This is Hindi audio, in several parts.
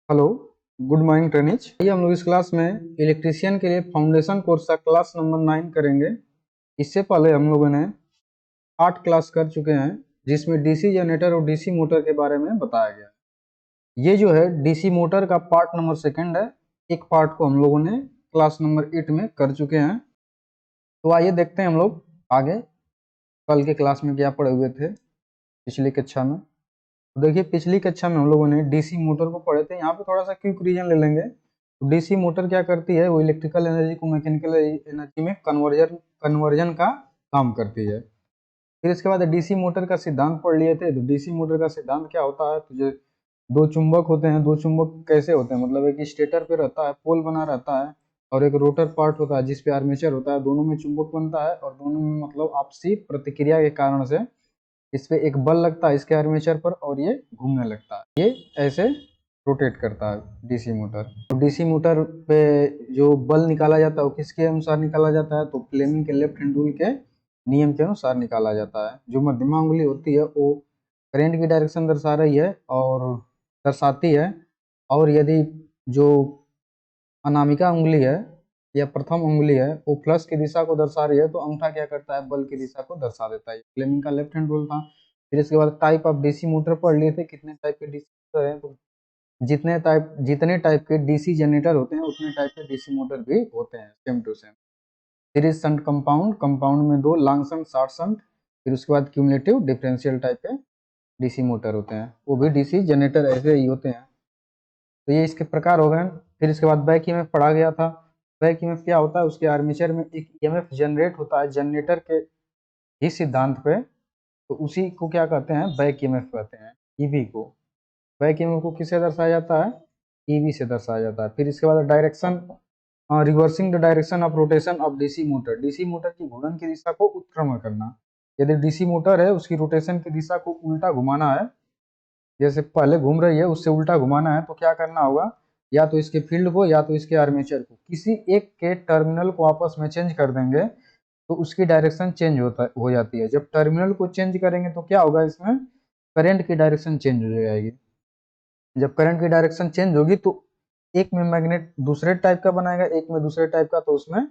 Hello, good morning trainees. ये हम लोग इस क्लास में इलेक्ट्रीशियन के लिए फाउंडेशन कोर्स का क्लास नंबर 9 करेंगे। इससे पहले हम लोगों ने 8 क्लास कर चुके हैं, जिसमें डीसी जनरेटर और डीसी मोटर के बारे में बताया गया। ये जो है डीसी मोटर का पार्ट नंबर सेकंड है। एक पार्ट को हम लोगों ने क्लास नंबर 8 में कर चुके हैं। तो आइए देखते हैं हम लोग आगे कल के क्लास में क्या पढ़े हुए थे पिछली कक्षा में। तो देखिए, पिछली कक्षा में हम लोगों ने डीसी मोटर को पढ़े थे। यहाँ पे थोड़ा सा क्विक रिवीजन ले लेंगे। तो डीसी मोटर क्या करती है, वो इलेक्ट्रिकल एनर्जी को मैकेनिकल एनर्जी में कन्वर्जन का काम करती है। फिर इसके बाद डीसी मोटर का सिद्धांत पढ़ लिए थे। तो डीसी मोटर का सिद्धांत क्या होता है, तो जो दो चुंबक होते हैं, दो चुंबक कैसे होते हैं, मतलब एक स्टेटर पे रहता है, पोल बना रहता है, और एक रोटर पार्ट होता है जिसपे आर्मेचर होता है। दोनों में चुंबक बनता है और दोनों में मतलब आपसी प्रतिक्रिया के कारण से इस पे एक बल लगता है इसके आर्मेचर पर, और ये घूमने लगता है। ये ऐसे रोटेट करता है डीसी मोटर। तो डीसी मोटर पे जो बल निकाला जाता है वो किसके अनुसार निकाला जाता है, तो फ्लेमिंग के लेफ्ट हैंड रूल के नियम के अनुसार निकाला जाता है। जो मध्यमा उंगली होती है वो करंट की डायरेक्शन दर्शा रही है और दर्शाती है, और यदि जो अनामिका उंगली है या प्रथम उंगली है वो प्लस की दिशा को दर्शा रही है, तो अंगूठा क्या करता है, बल की दिशा को दर्शा देता है। फ्लेमिंग का लेफ्ट हैंड रूल था। फिर इसके बाद टाइप ऑफ डीसी मोटर पढ़ लिए थे। कितने टाइप के डीसी मोटर हैं, तो जितने टाइप के डीसी जनरेटर होते हैं उतने टाइप के डीसी मोटर भी होते हैं, same to same. Series shunt compound, compound में दो, लॉन्ग शंट, शॉर्ट शंट। फिर उसके बाद क्यूमुलेटिव डिफरेंशियल टाइप के डीसी मोटर होते हैं, वो भी डीसी जनरेटर ऐसे ही होते हैं। तो ये इसके प्रकार हो गए। फिर इसके बाद बैक ईएमएफ पढ़ा गया था। बैक ईएमएफ क्या होता है, उसके आर्मेचर में एक ईएमएफ जनरेट होता है जनरेटर के ही सिद्धांत पे, तो उसी को क्या कहते हैं, बैक ईएमएफ कहते हैं, ईवी को। बैक ईएमएफ को किससे दर्शाया जाता है, ईवी से दर्शाया जाता है। फिर इसके बाद direction, reversing the direction of rotation of DC motor. DC motor की घूर्णन की दिशा को उत्क्रमण करना। यदि डीसी मोटर है उसकी रोटेशन की दिशा को उल्टा घुमाना है, जैसे पहले घूम रही है उससे उल्टा घुमाना है, तो क्या करना होगा, या तो इसके फील्ड को या तो इसके आर्मेचर को, किसी एक के टर्मिनल को आपस में चेंज कर देंगे तो उसकी डायरेक्शन चेंज हो जाती है। जब टर्मिनल को चेंज करेंगे तो क्या होगा, इसमें करंट की डायरेक्शन चेंज हो जाएगी। जब करंट की डायरेक्शन चेंज होगी तो एक में मैग्नेट दूसरे टाइप का बनाएगा, एक में दूसरे टाइप का, तो उसमें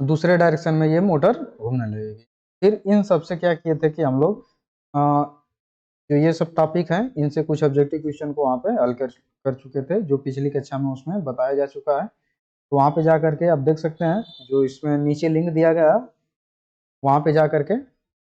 दूसरे डायरेक्शन में ये मोटर घूमने लगेगी। फिर इन सब से क्या किए थे कि हम लोग जो ये सब टॉपिक हैं इनसे कुछ ऑब्जेक्टिव क्वेश्चन को वहाँ पे हल कर चुके थे, जो पिछली कक्षा में उसमें बताया जा चुका है। तो वहाँ पे जा करके आप देख सकते हैं, जो इसमें नीचे लिंक दिया गया है वहाँ पे जा करके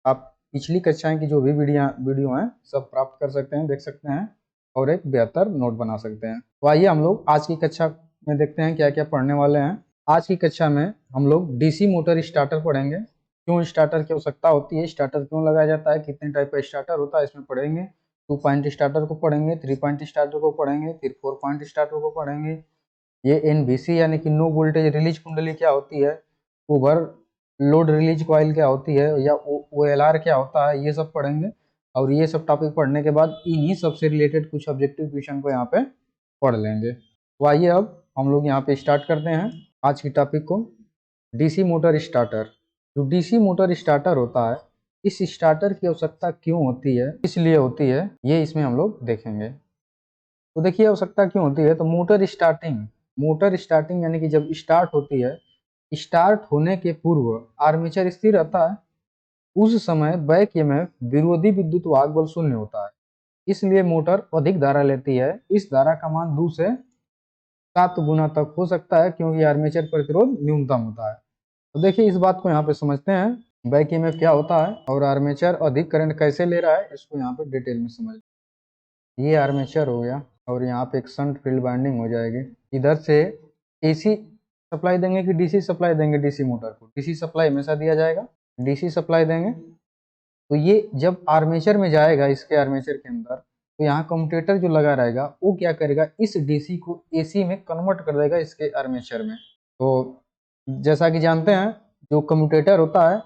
आप पिछली कक्षाएं की जो भी वीडियो हैं सब प्राप्त कर सकते हैं, देख सकते हैं, और एक बेहतर नोट बना सकते हैं। तो आइए हम लोग आज की कक्षा में देखते हैं क्या क्या पढ़ने वाले हैं। आज की कक्षा में हम लोग डीसी मोटर स्टार्टर पढ़ेंगे। क्यों स्टार्टर की आवश्यकता होती है, स्टार्टर क्यों लगाया जाता है, कितने टाइप का स्टार्टर होता है इसमें पढ़ेंगे। 2 पॉइंट स्टार्टर को पढ़ेंगे, 3 पॉइंट स्टार्टर को पढ़ेंगे, फिर 4 पॉइंट स्टार्टर को पढ़ेंगे। ये एनवीसी यानी कि नो वोल्टेज रिलीज कुंडली क्या होती है, ओवर लोड रिलीज कॉइल क्या होती है, या ओएलआर क्या होता है, ये सब पढ़ेंगे। और ये सब टॉपिक पढ़ने के बाद इन्हीं सबसे रिलेटेड कुछ ऑब्जेक्टिव क्वेश्चन को यहाँ पे पढ़ लेंगे। तो आइए अब हम लोग यहाँ पे स्टार्ट करते हैं आज की टॉपिक को। DC motor starter. जो डीसी मोटर स्टार्टर होता है, इस स्टार्टर की आवश्यकता क्यों होती है, इसलिए होती है, ये इसमें हम लोग देखेंगे। तो देखिए आवश्यकता क्यों होती है, तो मोटर स्टार्टिंग यानी कि जब स्टार्ट होती है, स्टार्ट होने के पूर्व आर्मेचर स्थिर रहता है। उस समय बैक ईएमएफ विरोधी विद्युत वाहक बल शून्य होता है, इसलिए मोटर अधिक धारा लेती है। इस धारा का मान 2 से 7 गुना तक हो सकता है, क्योंकि आर्मेचर प्रतिरोध न्यूनतम होता है। तो देखिए इस बात को यहाँ पे समझते हैं, बैक ईएमएफ क्या होता है और आर्मेचर अधिक करंट कैसे ले रहा है, इसको यहाँ पे डिटेल में समझ। ये आर्मेचर हो गया, और यहाँ पे एक शंट फील्ड वाइंडिंग हो जाएगी। इधर से एसी सप्लाई देंगे कि डीसी सप्लाई देंगे, डीसी मोटर को डीसी सप्लाई हमेशा दिया जाएगा, डीसी सप्लाई देंगे। तो ये जब आर्मेचर में जाएगा, इसके आर्मेचर के अंदर, तो यहाँ कम्यूटेटर जो लगा रहेगा वो क्या करेगा, इस डीसी को एसी में कन्वर्ट कर देगा इसके आर्मेचर में। तो जैसा कि जानते हैं, जो कम्यूटेटर होता है,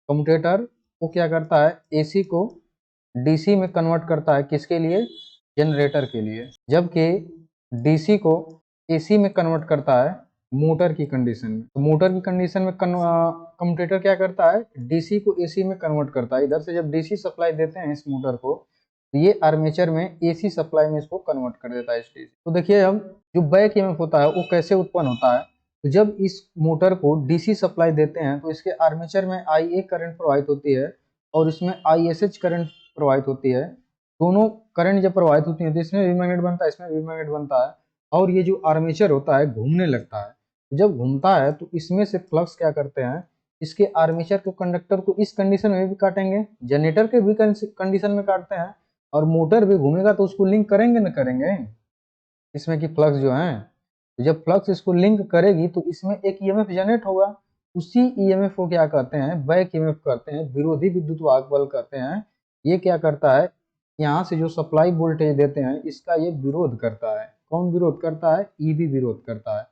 कम्यूटेटर वो क्या करता है, एसी को डीसी में कन्वर्ट करता है, किसके लिए, जनरेटर के लिए। जबकि डीसी को एसी में कन्वर्ट करता है मोटर की कंडीशन में। तो मोटर की कंडीशन में कम्यूटेटर क्या करता है, डीसी को एसी में कन्वर्ट करता है। इधर से जब डीसी सप्लाई देते हैं इस मोटर को, तो ये आर्मेचर में एसी सप्लाई में इसको कन्वर्ट कर देता है इस डीसी। तो देखिए अब जो बैक ईएमएफ होता है वो कैसे उत्पन्न होता है। तो जब इस मोटर को डीसी सप्लाई देते हैं तो इसके आर्मेचर में IA करंट प्रवाहित होती है और इसमें ISH करंट प्रवाहित होती है। दोनों करंट जब प्रवाहित होती है तो इसमें भी मैग्नेट बनता है, इसमें भी मैग्नेट बनता है और ये जो आर्मेचर होता है घूमने लगता है। जब घूमता है तो इसमें से फ्लक्स क्या करते हैं, इसके आर्मेचर के कंडक्टर को इस कंडीशन में भी काटेंगे, जनरेटर के भी कंडीशन में काटते हैं और मोटर भी घूमेगा तो उसको लिंक करेंगे ना करेंगे इसमें की फ्लक्स जो है। तो जब फ्लक्स इसको लिंक करेगी तो इसमें एक ईएमएफ जनरेट होगा, उसी ईएमएफ को क्या कहते हैं, बैक ईएमएफ कहते हैं, विरोधी विद्युत वाहक बल कहते हैं। ये क्या करता है, यहाँ से जो सप्लाई वोल्टेज देते हैं इसका ये विरोध करता है। कौन विरोध करता है, ईबी विरोध करता है।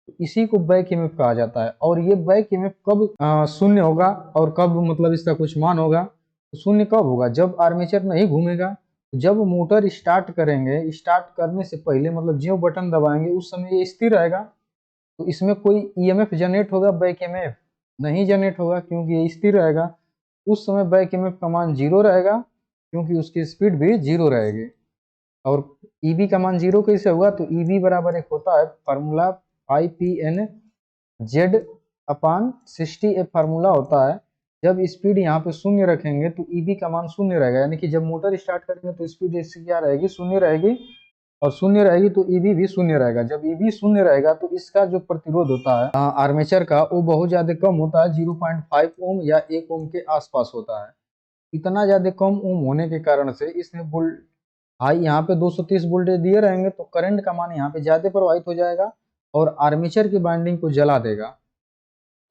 तो इसी को बैक ईएमएफ कहा जाता है। और ये बैक ईएमएफ कब शून्य होगा और कब मतलब इसका कुछ मान होगा, तो शून्य कब होगा, जब आर्मेचर नहीं घूमेगा। जब मोटर स्टार्ट करेंगे, स्टार्ट करने से पहले मतलब जो बटन दबाएंगे उस समय ये स्थिर रहेगा, तो इसमें कोई ईएमएफ जनरेट होगा, बैक ईएमएफ नहीं जनरेट होगा क्योंकि ये स्थिर रहेगा। उस समय बैक ईएमएफ का मान 0 रहेगा क्योंकि उसकी स्पीड भी 0 रहेगी। और ईबी का मान 0 कैसे होगा, तो ईबी बराबर एक होता है फार्मूला 5PN Z अपान 60 एक फार्मूला होता है। जब स्पीड यहाँ पे शून्य रखेंगे तो ईबी का मान शून्य रहेगा, यानी कि जब मोटर स्टार्ट करेंगे तो स्पीड इसकी क्या रहेगी, शून्य रहेगी, और शून्य रहेगी तो ईबी भी शून्य रहेगा। जब ईबी शून्य रहेगा तो इसका जो प्रतिरोध होता है आर्मेचर का वो बहुत ज्यादा कम होता है, 0.5 ओम या 1 ओम के आसपास होता है। इतना ज्यादा कम ओम होने के कारण से इसमें हाई यहाँ पे 230 वोल्टेज दिए रहेंगे तो करंट का मान यहाँ पे ज्यादा प्रवाहित हो जाएगा और आर्मेचर की बाइंडिंग को जला देगा।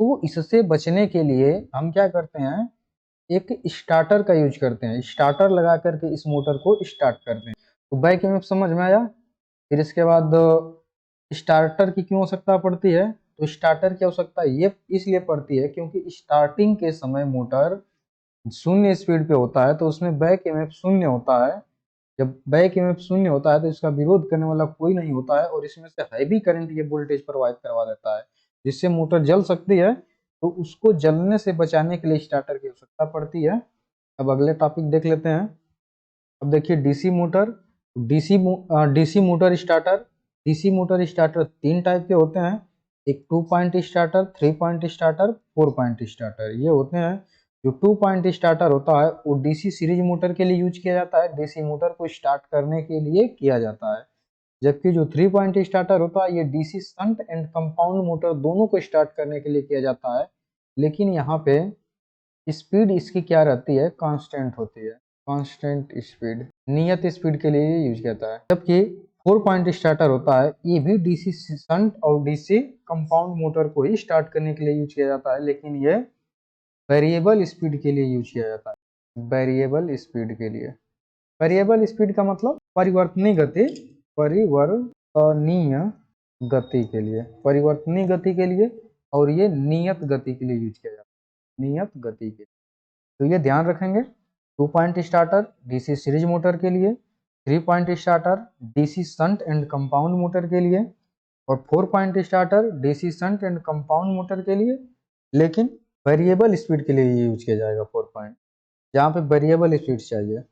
तो इससे बचने के लिए हम क्या करते हैं, एक स्टार्टर का यूज करते हैं, स्टार्टर लगा करके इस मोटर को स्टार्ट करते हैं। तो बैक ईएमएफ समझ में आया। फिर इसके बाद स्टार्टर की क्यों आवश्यकता पड़ती है, तो स्टार्टर की आवश्यकता ये इसलिए पड़ती है क्योंकि स्टार्टिंग के समय मोटर शून्य स्पीड पे होता है तो उसमें बैक ईएमएफ शून्य होता है। जब बैक ईएमएफ शून्य होता है तो इसका विरोध करने वाला कोई नहीं होता है और इसमें से हैवी करंट ये वोल्टेज प्रोवाइड करवा देता है जिससे मोटर जल सकती है। तो उसको जलने से बचाने के लिए स्टार्टर की आवश्यकता पड़ती है। अब अगले टॉपिक देख लेते हैं। अब देखिए DC motor, DC motor starter. DC motor starter 3 type के होते हैं, एक 2 point starter, 3 point starter, 4 point starter ये होते हैं। जो 2 पॉइंट स्टार्टर होता है वो डीसी सीरीज मोटर के लिए यूज किया जाता है, डीसी मोटर को स्टार्ट करने के लिए किया जाता है। जबकि जो 3 पॉइंट स्टार्टर होता है ये DC shunt and compound motor दोनों को स्टार्ट करने के लिए किया जाता है। लेकिन यहाँ पे स्पीड इसकी क्या रहती है, कांस्टेंट होती है, कांस्टेंट स्पीड, नियत स्पीड के लिए यूज किया है। जबकि 4 पॉइंट स्टार्टर होता है ये भी डीसी शंट और डीसी कंपाउंड मोटर को ही स्टार्ट करने के लिए यूज किया जाता है, लेकिन ये वेरिएबल स्पीड के लिए यूज किया जाता है। वेरिएबल स्पीड के लिए, वेरिएबल स्पीड का मतलब परिवर्तनीय गति, परिवर्तनीय गति के लिए, परिवर्तनीय गति के लिए, और ये नियत गति के लिए यूज किया जाता है, नियत गति के लिए। तो ये ध्यान रखेंगे। 2 point starter DC series motor के लिए, 3 point starter DC shunt and compound motor के लिए, और 4 point starter DC shunt and compound motor के लिए, लेकिन वेरिएबल स्पीड के लिए ये यूज किया जाएगा 4 पॉइंट, जहाँ पे वेरिएबल स्पीड चाहिए।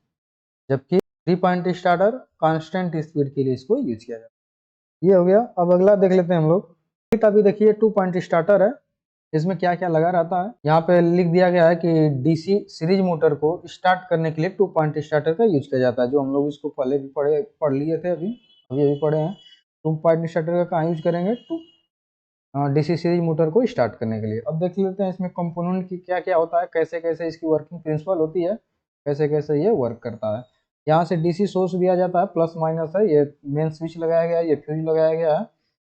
जबकि 3 पॉइंट स्टार्टर कांस्टेंट स्पीड के लिए इसको यूज किया जाता है। ये हो गया। अब अगला देख लेते हैं हम लोग। अभी देखिए 2 पॉइंट स्टार्टर है, इसमें क्या क्या लगा रहता है, यहाँ पे लिख दिया गया है कि डीसी सीरीज मोटर को स्टार्ट करने के लिए 2 पॉइंट स्टार्टर का यूज किया जाता है, जो हम लोग इसको पहले भी पढ़ लिए थे, अभी पढ़े हैं। 2 पॉइंट स्टार्टर का कहाँ यूज करेंगे, डीसी सीरीज मोटर को स्टार्ट करने के लिए। अब देख लेते हैं इसमें कंपोनेंट की क्या क्या होता है, कैसे कैसे इसकी वर्किंग प्रिंसिपल होती है, कैसे कैसे ये वर्क करता है। यहाँ से डीसी सोर्स दिया जाता है, प्लस माइनस है, ये मेन स्विच लगाया गया है, ये फ्यूज लगाया गया है,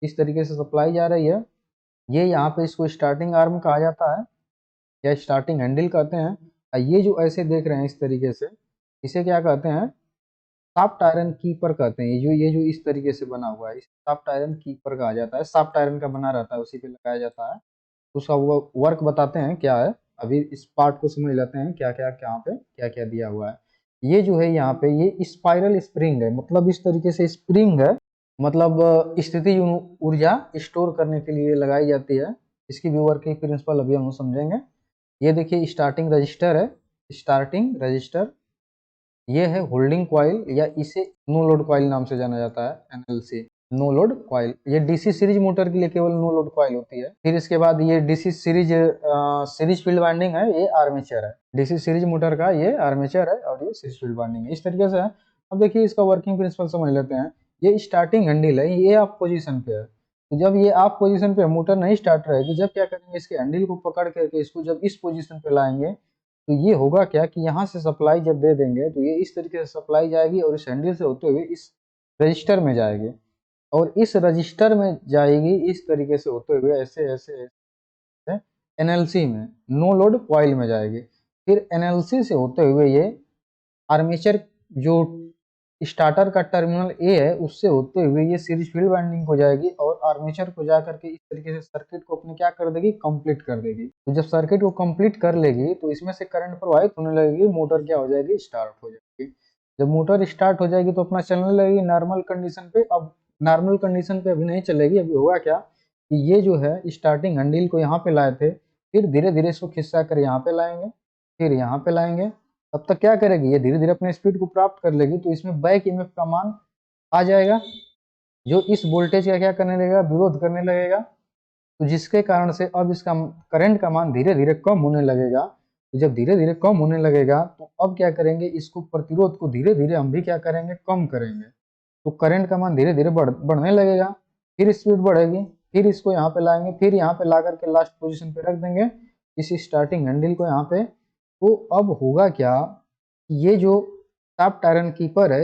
इस तरीके से सप्लाई जा रही है। ये यहाँ पे इसको स्टार्टिंग आर्म कहा जाता है या स्टार्टिंग हैंडल कहते हैं। ये जो ऐसे देख रहे हैं इस तरीके से, इसे क्या कहते हैं, सॉफ्ट आयरन कीपर कहते हैं। ये जो इस तरीके से बना हुआ है इसे सॉफ्ट आयरन कीपर कहा जाता है, सॉफ्ट आयरन का बना रहता है, उसी पे लगाया जाता है। उसका वो वर्क बताते हैं क्या है, अभी इस पार्ट को समझ लेते हैं क्या क्या कहाँ पे क्या क्या दिया हुआ है। ये जो है यहाँ पे ये स्पाइरल स्प्रिंग है, मतलब इस तरीके से स्प्रिंग है, मतलब स्थिति ऊर्जा स्टोर करने के लिए लगाई जाती है। इसकी भी वर्किंग प्रिंसिपल अभी हम समझेंगे। ये देखिए स्टार्टिंग रजिस्टर है, स्टार्टिंग रजिस्टर, ये है होल्डिंग कॉइल, या इसे नो लोड कॉइल नाम से जाना जाता है, एनएलसी नो लोड कॉइल। ये डीसी सीरीज मोटर के लिए केवल नो लोड कॉइल होती है। फिर इसके बाद ये DC series series field winding है, ये आर्मेचर है। डीसी सीरीज मोटर का ये आर्मेचर है और ये सीरीज फील्ड वाइंडिंग है। इस तरीके से है। अब देखिए इसका वर्किंग प्रिंसिपल समझ लेते हैं। ये स्टार्टिंग हैंडल है, ये ऑफ पोजीशन पे है। तो जब ये ऑफ पोजीशन पे मोटर नहीं स्टार्ट रहेगी, जब क्या करेंगे, इसके हैंडल को पकड़ करके इसको जब इस पोजीशन पे लाएंगे, तो ये होगा क्या कि यहाँ से सप्लाई जब दे देंगे तो ये इस तरीके से सप्लाई जाएगी और इस हैंडल से होते हुए इस रजिस्टर में जाएगी, और इस रजिस्टर में जाएगी इस तरीके से होते हुए ऐसे ऐसे ऐसे एनएलसी में नो लोड कॉइल में जाएगी। फिर एनएलसी से होते हुए ये आर्मेचर जो स्टार्टर का टर्मिनल ए है उससे होते हुए ये सीरीज फील्ड वाइंडिंग हो जाएगी और आर्मेचर को जा करके इस तरीके से सर्किट को अपने क्या कर देगी, कंप्लीट कर देगी। तो जब सर्किट को कंप्लीट कर लेगी तो इसमें से करंट प्रवाहित होने लगेगी, मोटर क्या हो जाएगी, स्टार्ट हो जाएगी। जब मोटर स्टार्ट हो जाएगी तो अपना चलने लगेगी नॉर्मल कंडीशन पे। अब नॉर्मल कंडीशन पे अभी नहीं चलेगी, अभी होगा क्या कि ये जो है स्टार्टिंग हैंडल को यहाँ पे लाए थे, फिर धीरे धीरे इसको खिसका कर यहाँ पे लाएंगे, फिर यहाँ पे लाएंगे। तब तक क्या करेगी, ये धीरे धीरे अपने स्पीड को प्राप्त कर लेगी। तो इसमें बैक ईएमएफ का मान आ जाएगा, जो इस वोल्टेज का क्या करने लगेगा, विरोध करने लगेगा। तो जिसके कारण से अब इसका करंट का मान धीरे धीरे कम होने लगेगा। तो जब धीरे धीरे कम होने लगेगा तो अब क्या करेंगे, इसको प्रतिरोध को धीरे धीरे हम भी क्या करेंगे, कम करेंगे। तो करंट का मान धीरे धीरे बढ़ने लगेगा, फिर स्पीड बढ़ेगी, फिर इसको यहाँ पे लाएंगे, फिर यहाँ पे ला करके लास्ट पोजीशन पे रख देंगे इस स्टार्टिंग हैंडल को यहाँ पे। तो अब होगा क्या, ये जो शाफ्ट आयरन कीपर है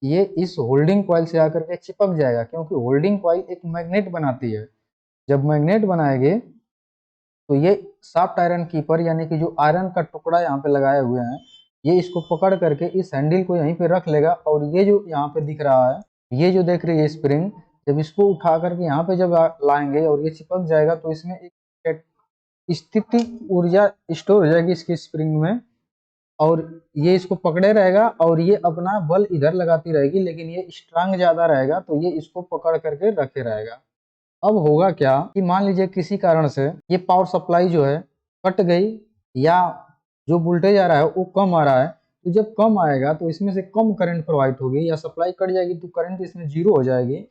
ये इस होल्डिंग कॉइल से आकर के चिपक जाएगा, क्योंकि होल्डिंग कॉइल एक मैग्नेट बनाती है। जब मैग्नेट बनाएंगे तो ये शाफ्ट आयरन कीपर यानी कि जो आयरन का टुकड़ा यहाँ पे लगाए हुए हैं, ये इसको पकड़ करके इस हैंडल को यहीं पे रख लेगा। और ये जो यहाँ पे दिख रहा है, ये जो देख रही है स्प्रिंग, जब इसको उठा करके यहाँ पे जब लाएंगे और ये चिपक जाएगा तो इसमें एक स्थिति ऊर्जा स्टोर हो जाएगी इसकी स्प्रिंग में, और ये इसको पकड़े रहेगा और ये अपना बल इधर लगाती रहेगी, लेकिन ये स्ट्रांग ज्यादा रहेगा तो ये इसको पकड़ करके रखे रहेगा। अब होगा क्या कि मान लीजिए किसी कारण से ये पावर सप्लाई जो है कट गई, या जो वोल्टेज आ रहा है वो कम आ रहा है, तो जब कम आएगा तो इसमें से कम करंट प्रवाहित होगी, या सप्लाई कट जाएगी तो करंट इसमें जीरो हो जाएगी।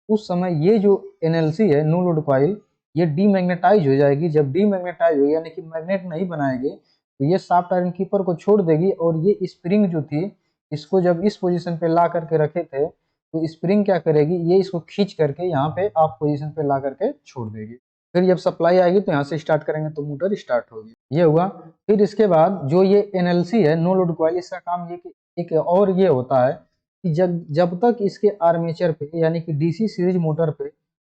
उस समय ये जो एनएलसी है, नो लोड कॉइल, ये डीमैग्नेटाइज हो जाएगी। जब डीमैग्नेटाइज हो यानी कि मैग्नेट नहीं बनाएगी, तो ये शाफ्ट आयरन कीपर को छोड़ देगी, और ये स्प्रिंग जो थी इसको जब इस पोजीशन पे ला करके रखे थे, तो स्प्रिंग क्या करेगी, ये इसको खींच करके यहाँ पे ऑफ पोजीशन पे ला करके छोड़ देगी। फिर जब सप्लाई आएगी तो यहाँ से स्टार्ट करेंगे तो मोटर स्टार्ट होगी। ये हुआ। फिर इसके बाद जो ये एनएलसी है, नो लोड कॉइल, इसका काम ये कि एक और ये होता है कि जब जब तक इसके आर्मेचर पे यानी कि डीसी सीरीज मोटर पे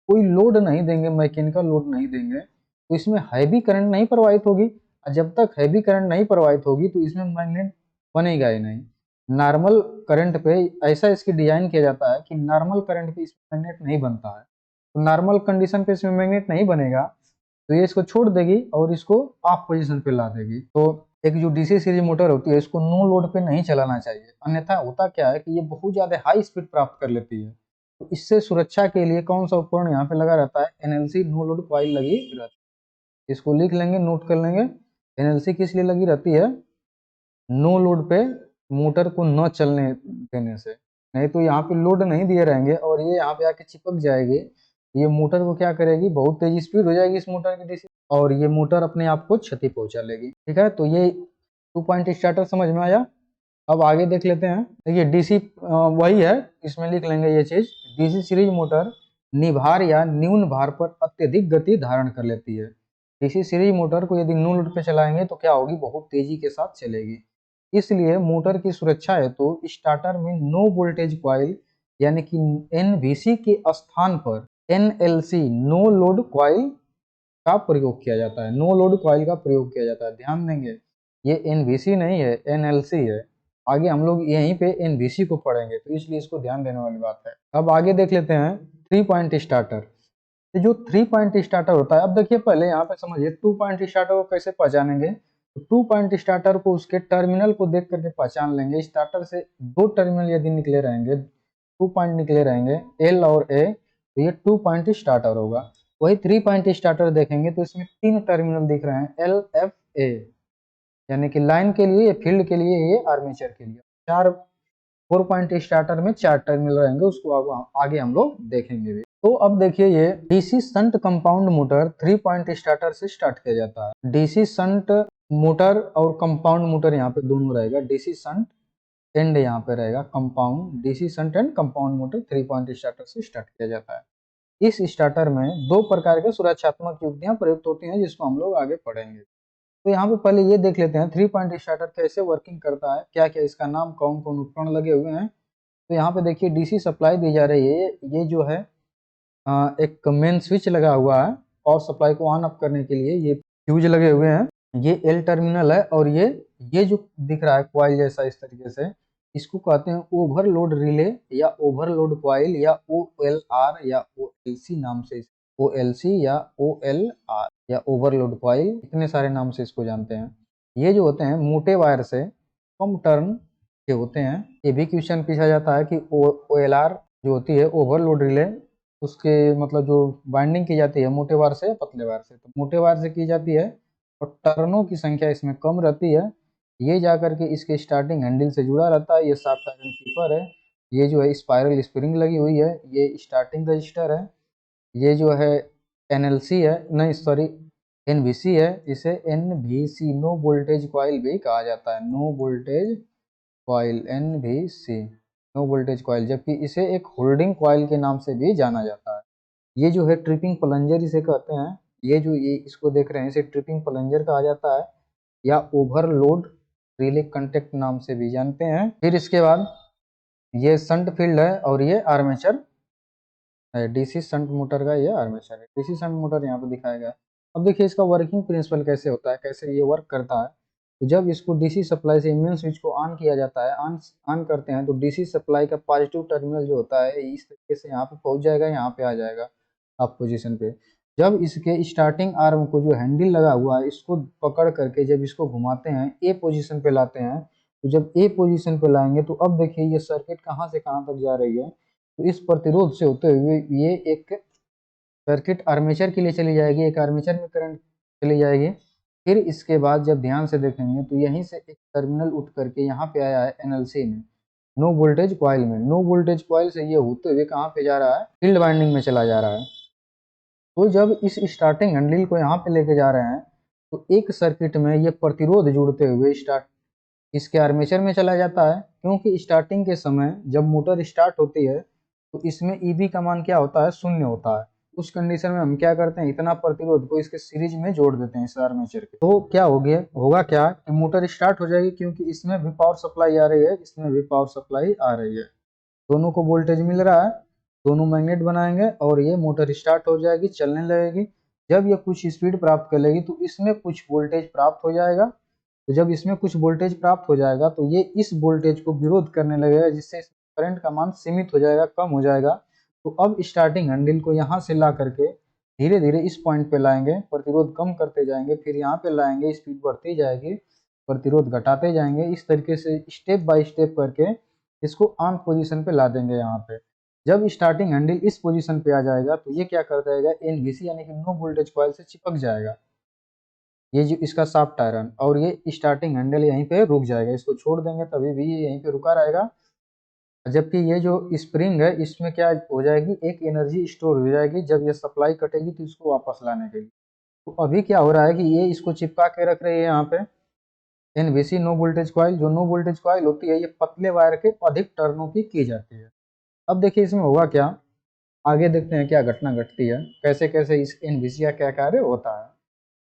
कोई लोड नहीं देंगे, मैकेनिकल लोड नहीं देंगे, तो इसमें हैवी करंट नहीं प्रवाहित होगी। और जब तक हैवी करंट नहीं प्रवाहित होगी तो इसमें मैग्नेट बनेगा ही नहीं। नॉर्मल करंट पे ऐसा इसकी डिजाइन किया जाता है कि नॉर्मल करंट पे इसमें मैग्नेट नहीं बनता है। तो नॉर्मल कंडीशन पे इसमें मैग्नेट नहीं बनेगा, तो ये इसको छोड़ देगी और इसको ऑफ पोजीशन पे ला देगी। तो एक जो डीसी सीरीज मोटर होती है इसको नो लोड पे नहीं चलाना चाहिए, अन्यथा होता क्या है कि ये बहुत ज्यादा हाई स्पीड प्राप्त कर लेती है। तो इससे सुरक्षा के लिए कौन सा उपकरण यहाँ पे लगा रहता है, एनएलसी नो लोड कॉइल लगी रहती है। इसको लिख लेंगे, नोट कर लेंगे। एनएलसी किस लिए लगी रहती है, नो लोड पे मोटर को न चलने देने से। नहीं तो यहाँ पे लोड नहीं दिए रहेंगे और ये यहाँ पे आके चिपक जाएगी, ये मोटर को क्या करेगी, बहुत तेजी स्पीड हो जाएगी इस मोटर की डीसी, और ये मोटर अपने आप को क्षति पहुंचा लेगी। ठीक है, तो ये 2 पॉइंट स्टार्टर समझ में आया। अब आगे देख लेते हैं। देखिए डीसी वही है, इसमें लिख लेंगे ये चीज। डीसी सीरीज मोटर निभार या न्यून भार पर अत्यधिक गति धारण कर लेती है। डीसी सीरीज मोटर को यदि नो लोड पे चलाएंगे तो क्या होगी, बहुत तेजी के साथ चलेगी। इसलिए मोटर की सुरक्षा है तो स्टार्टर में नो वोल्टेज कॉइल यानी कि एनवीसी के स्थान पर एनएलसी नो लोड कॉइल का प्रयोग किया जाता है। नो लोड कॉइल का प्रयोग किया जाता है, ध्यान देंगे। ये एनवीसी नहीं है, एनएलसी है। आगे हम लोग यहीं पे एनवीसी को पढ़ेंगे, तो इसलिए इसको ध्यान देने वाली बात है। अब आगे देख लेते हैं 3 पॉइंट स्टार्टर। जो 3 पॉइंट स्टार्टर होता है, अब देखिए पहले यहाँ पे समझिए 2 पॉइंट स्टार्टर को कैसे पहचानेंगे। तो 2 पॉइंट स्टार्टर को उसके टर्मिनल को देख करके पहचान लेंगे। स्टार्टर से 2 टर्मिनल यदि निकले रहेंगे, 2 पॉइंट निकले रहेंगे एल और ए, तो ये 2 पॉइंट स्टार्टर होगा। वही 3 पॉइंट स्टार्टर देखेंगे तो इसमें 3 टर्मिनल दिख रहे हैं, एल एफ ए, यानी कि लाइन के लिए, फील्ड के लिए, ये आर्मेचर के लिए। चार 4 पॉइंट स्टार्टर में 4 टर्मिनल रहेंगे, उसको आगे हम लोग देखेंगे भी। तो अब देखिए ये DC shunt compound motor 3 point starter से स्टार्ट किया जाता है। डीसी शंट मोटर और कंपाउंड मोटर यहाँ पे दोनों रहेगा, डीसी शंट एंड यहाँ पे रहेगा compound, DC shunt and compound motor 3 point starter से स्टार्ट किया जाता है। इस स्टार्टर में 2 प्रकार के सुरक्षात्मक युक्तियां प्रयुक्त होती हैं, जिसको हम लोग आगे पढ़ेंगे। तो यहाँ पे पहले ये देख लेते हैं 3 पॉइंट स्टार्टर कैसे वर्किंग करता है, क्या क्या इसका नाम, कौन कौन उपकरण लगे हुए हैं। तो यहाँ पे देखिए डीसी सप्लाई दी जा रही है, ये जो है एक मेन स्विच लगा हुआ है पावर सप्लाई को ऑन ऑफ करने के लिए, ये फ्यूज लगे हुए हैं, ये एल टर्मिनल है, और ये जो दिख रहा है कॉइल जैसा इस तरीके से, इसको कहते हैं ओवरलोड रिले या ओवरलोड कॉइल या OLR या OLC नाम से, OLC या OLR या ओवरलोड कॉइल, इतने सारे नाम से इसको जानते हैं। ये जो होते हैं मोटे वायर से कम टर्न के होते हैं। ये भी क्वेश्चन पूछा जाता है कि OLR जो होती है ओवरलोड रिले, उसके मतलब जो बाइंडिंग की जाती है मोटे वायर से या पतले वायर से, तो मोटे वायर से की जाती है और टर्नों की संख्या इसमें कम रहती है। ये जाकर के इसके स्टार्टिंग हैंडल से जुड़ा रहता है, ये शाफ्ट आयरन कीपर है, ये जो है स्पाइरल स्प्रिंग लगी हुई है, ये स्टार्टिंग रजिस्टर है, ये जो है NLC है, नहीं सॉरी NVC है, इसे NVC नो वोल्टेज कॉइल भी कहा जाता है, no voltage coil NVC no voltage coil, जबकि इसे एक होल्डिंग कॉइल के नाम से भी जाना जाता है। ये जो है ट्रिपिंग प्लंजर इसे कहते हैं, ये इसको देख रहे हैं, इसे ट्रिपिंग प्लंजर कहा जाता है या ओवरलोड रिले कंटेक्ट नाम से भी जानते हैं। फिर इसके बाद ये शंट फील्ड है और ये आर्मेचर है, डीसी शंट मोटर का ये आर्मेचर है, डीसी शंट मोटर यहाँ पे दिखाया गया। अब देखिए इसका वर्किंग प्रिंसिपल कैसे होता है, कैसे ये वर्क करता है। तो जब इसको डीसी सप्लाई से मेन स्विच को ऑन किया जाता है, ऑन करते हैं, तो डीसी सप्लाई का पॉजिटिव टर्मिनल जो होता है इस तरीके से यहाँ पे पहुंच जाएगा, यहाँ पे आ जाएगा आप पोजीशन पे। जब इसके स्टार्टिंग आर्म को जो हैंडल लगा हुआ है इसको पकड़ करके जब इसको घुमाते हैं, ए पोजीशन पे लाते हैं, तो जब ए पोजीशन पे लाएंगे तो अब देखिए ये सर्किट कहाँ से कहाँ तक जा रही है। तो इस प्रतिरोध से होते हुए ये एक सर्किट आर्मेचर के लिए चली जाएगी, एक आर्मेचर में करंट चली जाएगी। फिर इसके बाद जब ध्यान से देखेंगे तो यहीं से एक टर्मिनल उठ करके यहाँ पे आया है NLC में, नो वोल्टेज कॉइल में, नो वोल्टेज कॉइल से ये होते हुए कहाँ पे जा रहा है, फील्ड वाइंडिंग में चला जा रहा है। तो जब इस स्टार्टिंग हैंडल को यहाँ पे लेके जा रहे हैं तो एक सर्किट में ये प्रतिरोध जुड़ते हुए इसके आर्मेचर में चला जाता है, क्योंकि स्टार्टिंग के समय जब मोटर स्टार्ट होती है तो इसमें EB का मान क्या होता है, 0 होता है। उस कंडीशन में हम क्या करते हैं, इतना प्रतिरोध को इसके सीरीज में जोड़ देते हैं इस आर्मेचर के। तो क्या होगा क्या कि मोटर स्टार्ट हो जाएगी, क्योंकि इसमें भी पावर सप्लाई आ रही है, इसमें भी पावर सप्लाई आ रही है, दोनों को वोल्टेज मिल रहा है, दोनों मैग्नेट बनाएंगे और ये मोटर स्टार्ट हो जाएगी, चलने लगेगी। जब ये कुछ स्पीड प्राप्त कर लेगी तो इसमें कुछ वोल्टेज प्राप्त हो जाएगा, तो जब इसमें कुछ वोल्टेज प्राप्त हो जाएगा तो ये इस वोल्टेज को विरोध करने लगेगा, जिससे करंट का मान सीमित हो जाएगा, कम हो जाएगा। तो अब स्टार्टिंग हैंडल को यहाँ से ला करके धीरे धीरे इस पॉइंट पे लाएंगे, प्रतिरोध कम करते जाएंगे, फिर यहाँ पे लाएंगे, स्पीड बढ़ती जाएगी, प्रतिरोध घटाते जाएंगे, इस तरीके से स्टेप बाय स्टेप करके इसको ऑन पोजीशन पे ला देंगे। यहाँ पे जब स्टार्टिंग हैंडल इस पोजीशन पे आ जाएगा तो ये क्या कर देगा, NVC यानी कि नो वोल्टेज कॉइल से चिपक जाएगा, ये जो इसका शाफ्ट आयरन, और ये स्टार्टिंग हैंडल यहीं पे रुक जाएगा, इसको छोड़ देंगे तभी भी ये यहीं पे रुका रहेगा। जबकि ये जो स्प्रिंग है इसमें क्या हो जाएगी, एक एनर्जी स्टोर हो जाएगी, जब ये सप्लाई कटेगी तो इसको वापस लाने के लिए। तो अभी क्या हो रहा है कि ये इसको चिपका के रख रही है यहाँ पे NVC नो वोल्टेज कॉइल। जो नो वोल्टेज कॉइल होती है ये पतले वायर के अधिक टर्नों की जाती है। अब देखिए इसमें होगा क्या, आगे देखते हैं क्या घटना घटती है, कैसे कैसे इस NVC का क्या कार्य होता है।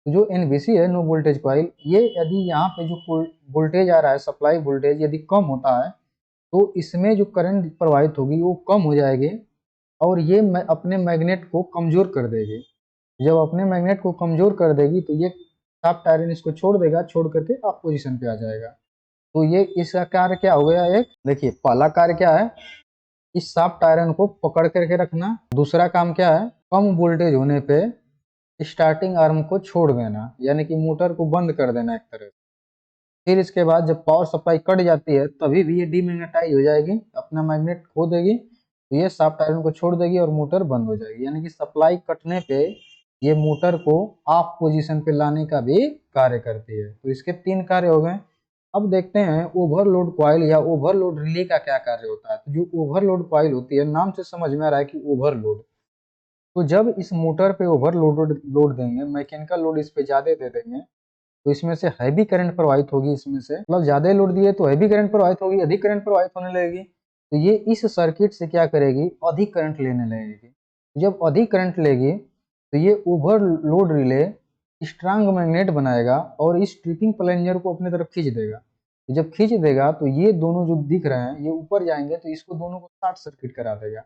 तो जो NVC है नो वोल्टेज कॉइल, ये यदि यहाँ पे जो वोल्टेज आ रहा है, सप्लाई वोल्टेज यदि कम होता है तो इसमें जो करंट प्रवाहित होगी वो कम हो जाएगी और ये अपने मैग्नेट को कमजोर कर देगी। जब अपने मैग्नेट को कमजोर कर देगी तो ये शाफ्ट आयरन इसको छोड़ देगा, छोड़ करके आप पोजीशन पे आ जाएगा। तो ये इसका कार्य क्या हो गया, एक देखिए पहला कार्य क्या है, इस शाफ्ट आयरन को पकड़ करके रखना। दूसरा काम क्या है, कम वोल्टेज होने पे स्टार्टिंग आर्म को छोड़ देना, यानी कि मोटर को बंद कर देना एक तरह से। फिर इसके बाद जब पावर सप्लाई कट जाती है तभी भी ये डीमैग्नेटाइज हो जाएगी, अपना मैग्नेट खो देगी, तो ये शाफ्ट आयरन को छोड़ देगी और मोटर बंद हो जाएगी। यानी कि सप्लाई कटने पे ये मोटर को ऑफ पोजीशन पे लाने का भी कार्य करती है। तो इसके 3 कार्य हो गए, अब देखते हैं ओवरलोड कॉइल या ओवरलोड रिले का क्या कार्य होता है। तो जो ओवरलोड कॉइल होती है, नाम से समझ में आ रहा है कि ओवरलोड, तो जब इस मोटर पे ओवरलोड लोड देंगे, मैकेनिकल लोड इस पे ज्यादा दे देंगे, तो इसमें से हैवी करंट प्रवाहित होगी। इसमें से मतलब ज्यादा लोड दिए तो हैवी करंट प्रवाहित होगी, अधिक करंट प्रवाहित होने लगेगी। तो ये इस सर्किट से क्या करेगी, अधिक करंट लेने लगेगी। जब अधिक करंट लेगी तो ये ओवरलोड रिले स्ट्रांग मैग्नेट बनाएगा और इस ट्रिपिंग प्लंजर को अपनी तरफ खींच देगा। तो जब खींच देगा तो ये दोनों जो दिख रहे हैं ये ऊपर जाएंगे, तो इसको दोनों को शॉर्ट सर्किट करा देगा।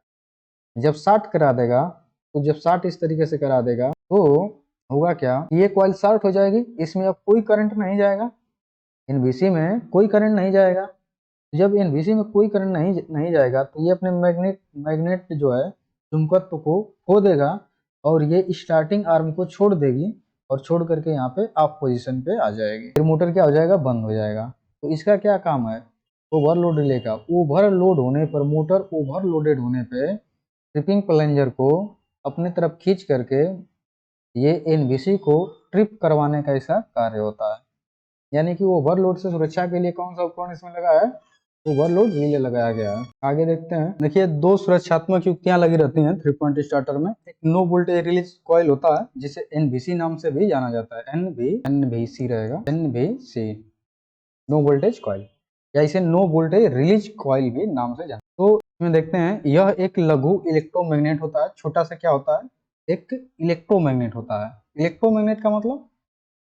जब शॉर्ट करा देगा, तो जब शॉर्ट इस तरीके से करा देगा तो होगा क्या, ये कॉइल शॉर्ट हो जाएगी, इसमें अब कोई करंट नहीं जाएगा, एनवीसी में कोई करंट नहीं जाएगा। जब एनवीसी में कोई करंट नहीं जाएगा तो ये अपने मैग्नेट मैग्नेट जो है चुंबकत्व को खो देगा और ये स्टार्टिंग आर्म को छोड़ देगी और छोड़ करके यहाँ पे ऑफ पोजीशन पे आ जाएगी। फिर मोटर क्या हो जाएगा, बंद हो जाएगा। तो इसका क्या काम है, ओवरलोड रिले का। ओवरलोड होने पर, मोटर ओवरलोडेड होने पे ट्रिपिंग प्लंजर को अपने तरफ खींच करके ये एनवीसी को ट्रिप करवाने का इसका कार्य होता है। यानी कि ओवरलोड से सुरक्षा के लिए कौन सा उपकरण इसमें लगा है, ओवरलोड रिले लगाया गया है। आगे देखते हैं। देखिए, दो सुरक्षात्मक युक्तियां लगी रहती हैं 3 पॉइंट स्टार्टर में। एक नो वोल्टेज रिलीज कॉइल होता है जिसे एनवीसी नाम से भी जाना जाता है। एनवीसी रहेगा, एनवीसी नो वोल्टेज कॉइल, या इसे नो वोल्टेज रिलीज कॉइल भी नाम से जाना। तो इसमें देखते हैं, यह एक लघु इलेक्ट्रोमैग्नेट होता है। छोटा सा क्या होता है, एक इलेक्ट्रोमैग्नेट होता है। इलेक्ट्रोमैग्नेट का मतलब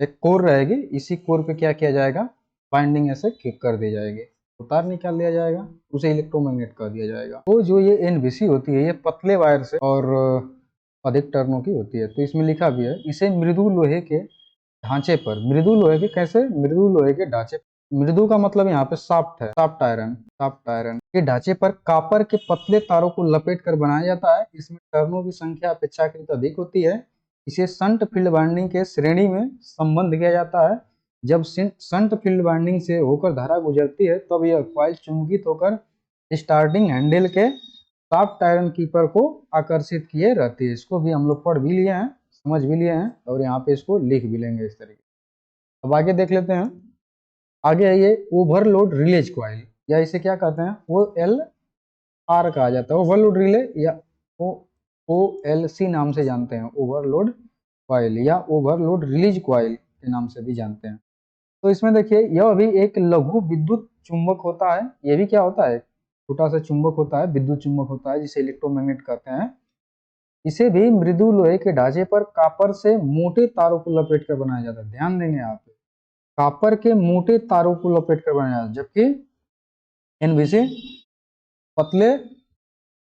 एक कोर रहेगी, इसी कोर पे क्या किया जाएगा, बाइंडिंग ऐसे कर दी जाएगी, उतार निकाल लिया जाएगा, उसे इलेक्ट्रोमैग्नेट कर दिया जाएगा। तो जो ये एनवीसी होती है ये पतले वायर से और अधिक टर्नों की होती है। तो इसमें लिखा भी है, इसे मृदु लोहे के ढांचे पर, मृदु लोहे के कैसे, मृदु लोहे के ढांचे, मृदु का मतलब यहाँ पे सॉफ्ट है, सॉफ्ट आयरन के ढांचे पर कापर के पतले तारों को लपेट कर बनाया जाता है। इसमें टर्नों की संख्या अपेक्षाकृत अधिक होती है। इसे शंट फील्ड वाइंडिंग के श्रेणी में संबंध किया जाता है। जब शंट फील्ड वाइंडिंग से होकर धारा गुजरती है तब यह कॉइल चुंबकित होकर स्टार्टिंग हैंडल के सॉफ्ट आयरन कीपर को आकर्षित किए रहती है। इसको भी हम लोग पढ़ भी लिए हैं, समझ भी लिए हैं और यहाँ पे इसको लिख भी लेंगे इस तरीके। अब आगे देख लेते हैं। आगे है ये ओवरलोड रिलेज कॉइल, या इसे क्या कहते हैं, OLR कहा जाता है, ओवरलोड रिले, या OLC नाम से जानते हैं, ओवरलोड कॉइल या ओवरलोड रिलीज कॉइल के नाम से भी जानते हैं। तो इसमें देखिए, यह भी एक लघु विद्युत चुंबक होता है। ये भी क्या होता है, छोटा सा चुंबक होता है, विद्युत चुंबक होता है जिसे इलेक्ट्रोमैग्नेट कहते हैं। इसे भी मृदु लोहे के ढांचे पर कापर से मोटे तारों को लपेट कर बनाया जाता है। ध्यान देंगे आप, कापर के मोटे तारों को लपेट कर बनाया जाता है, जबकि एनवीसी पतले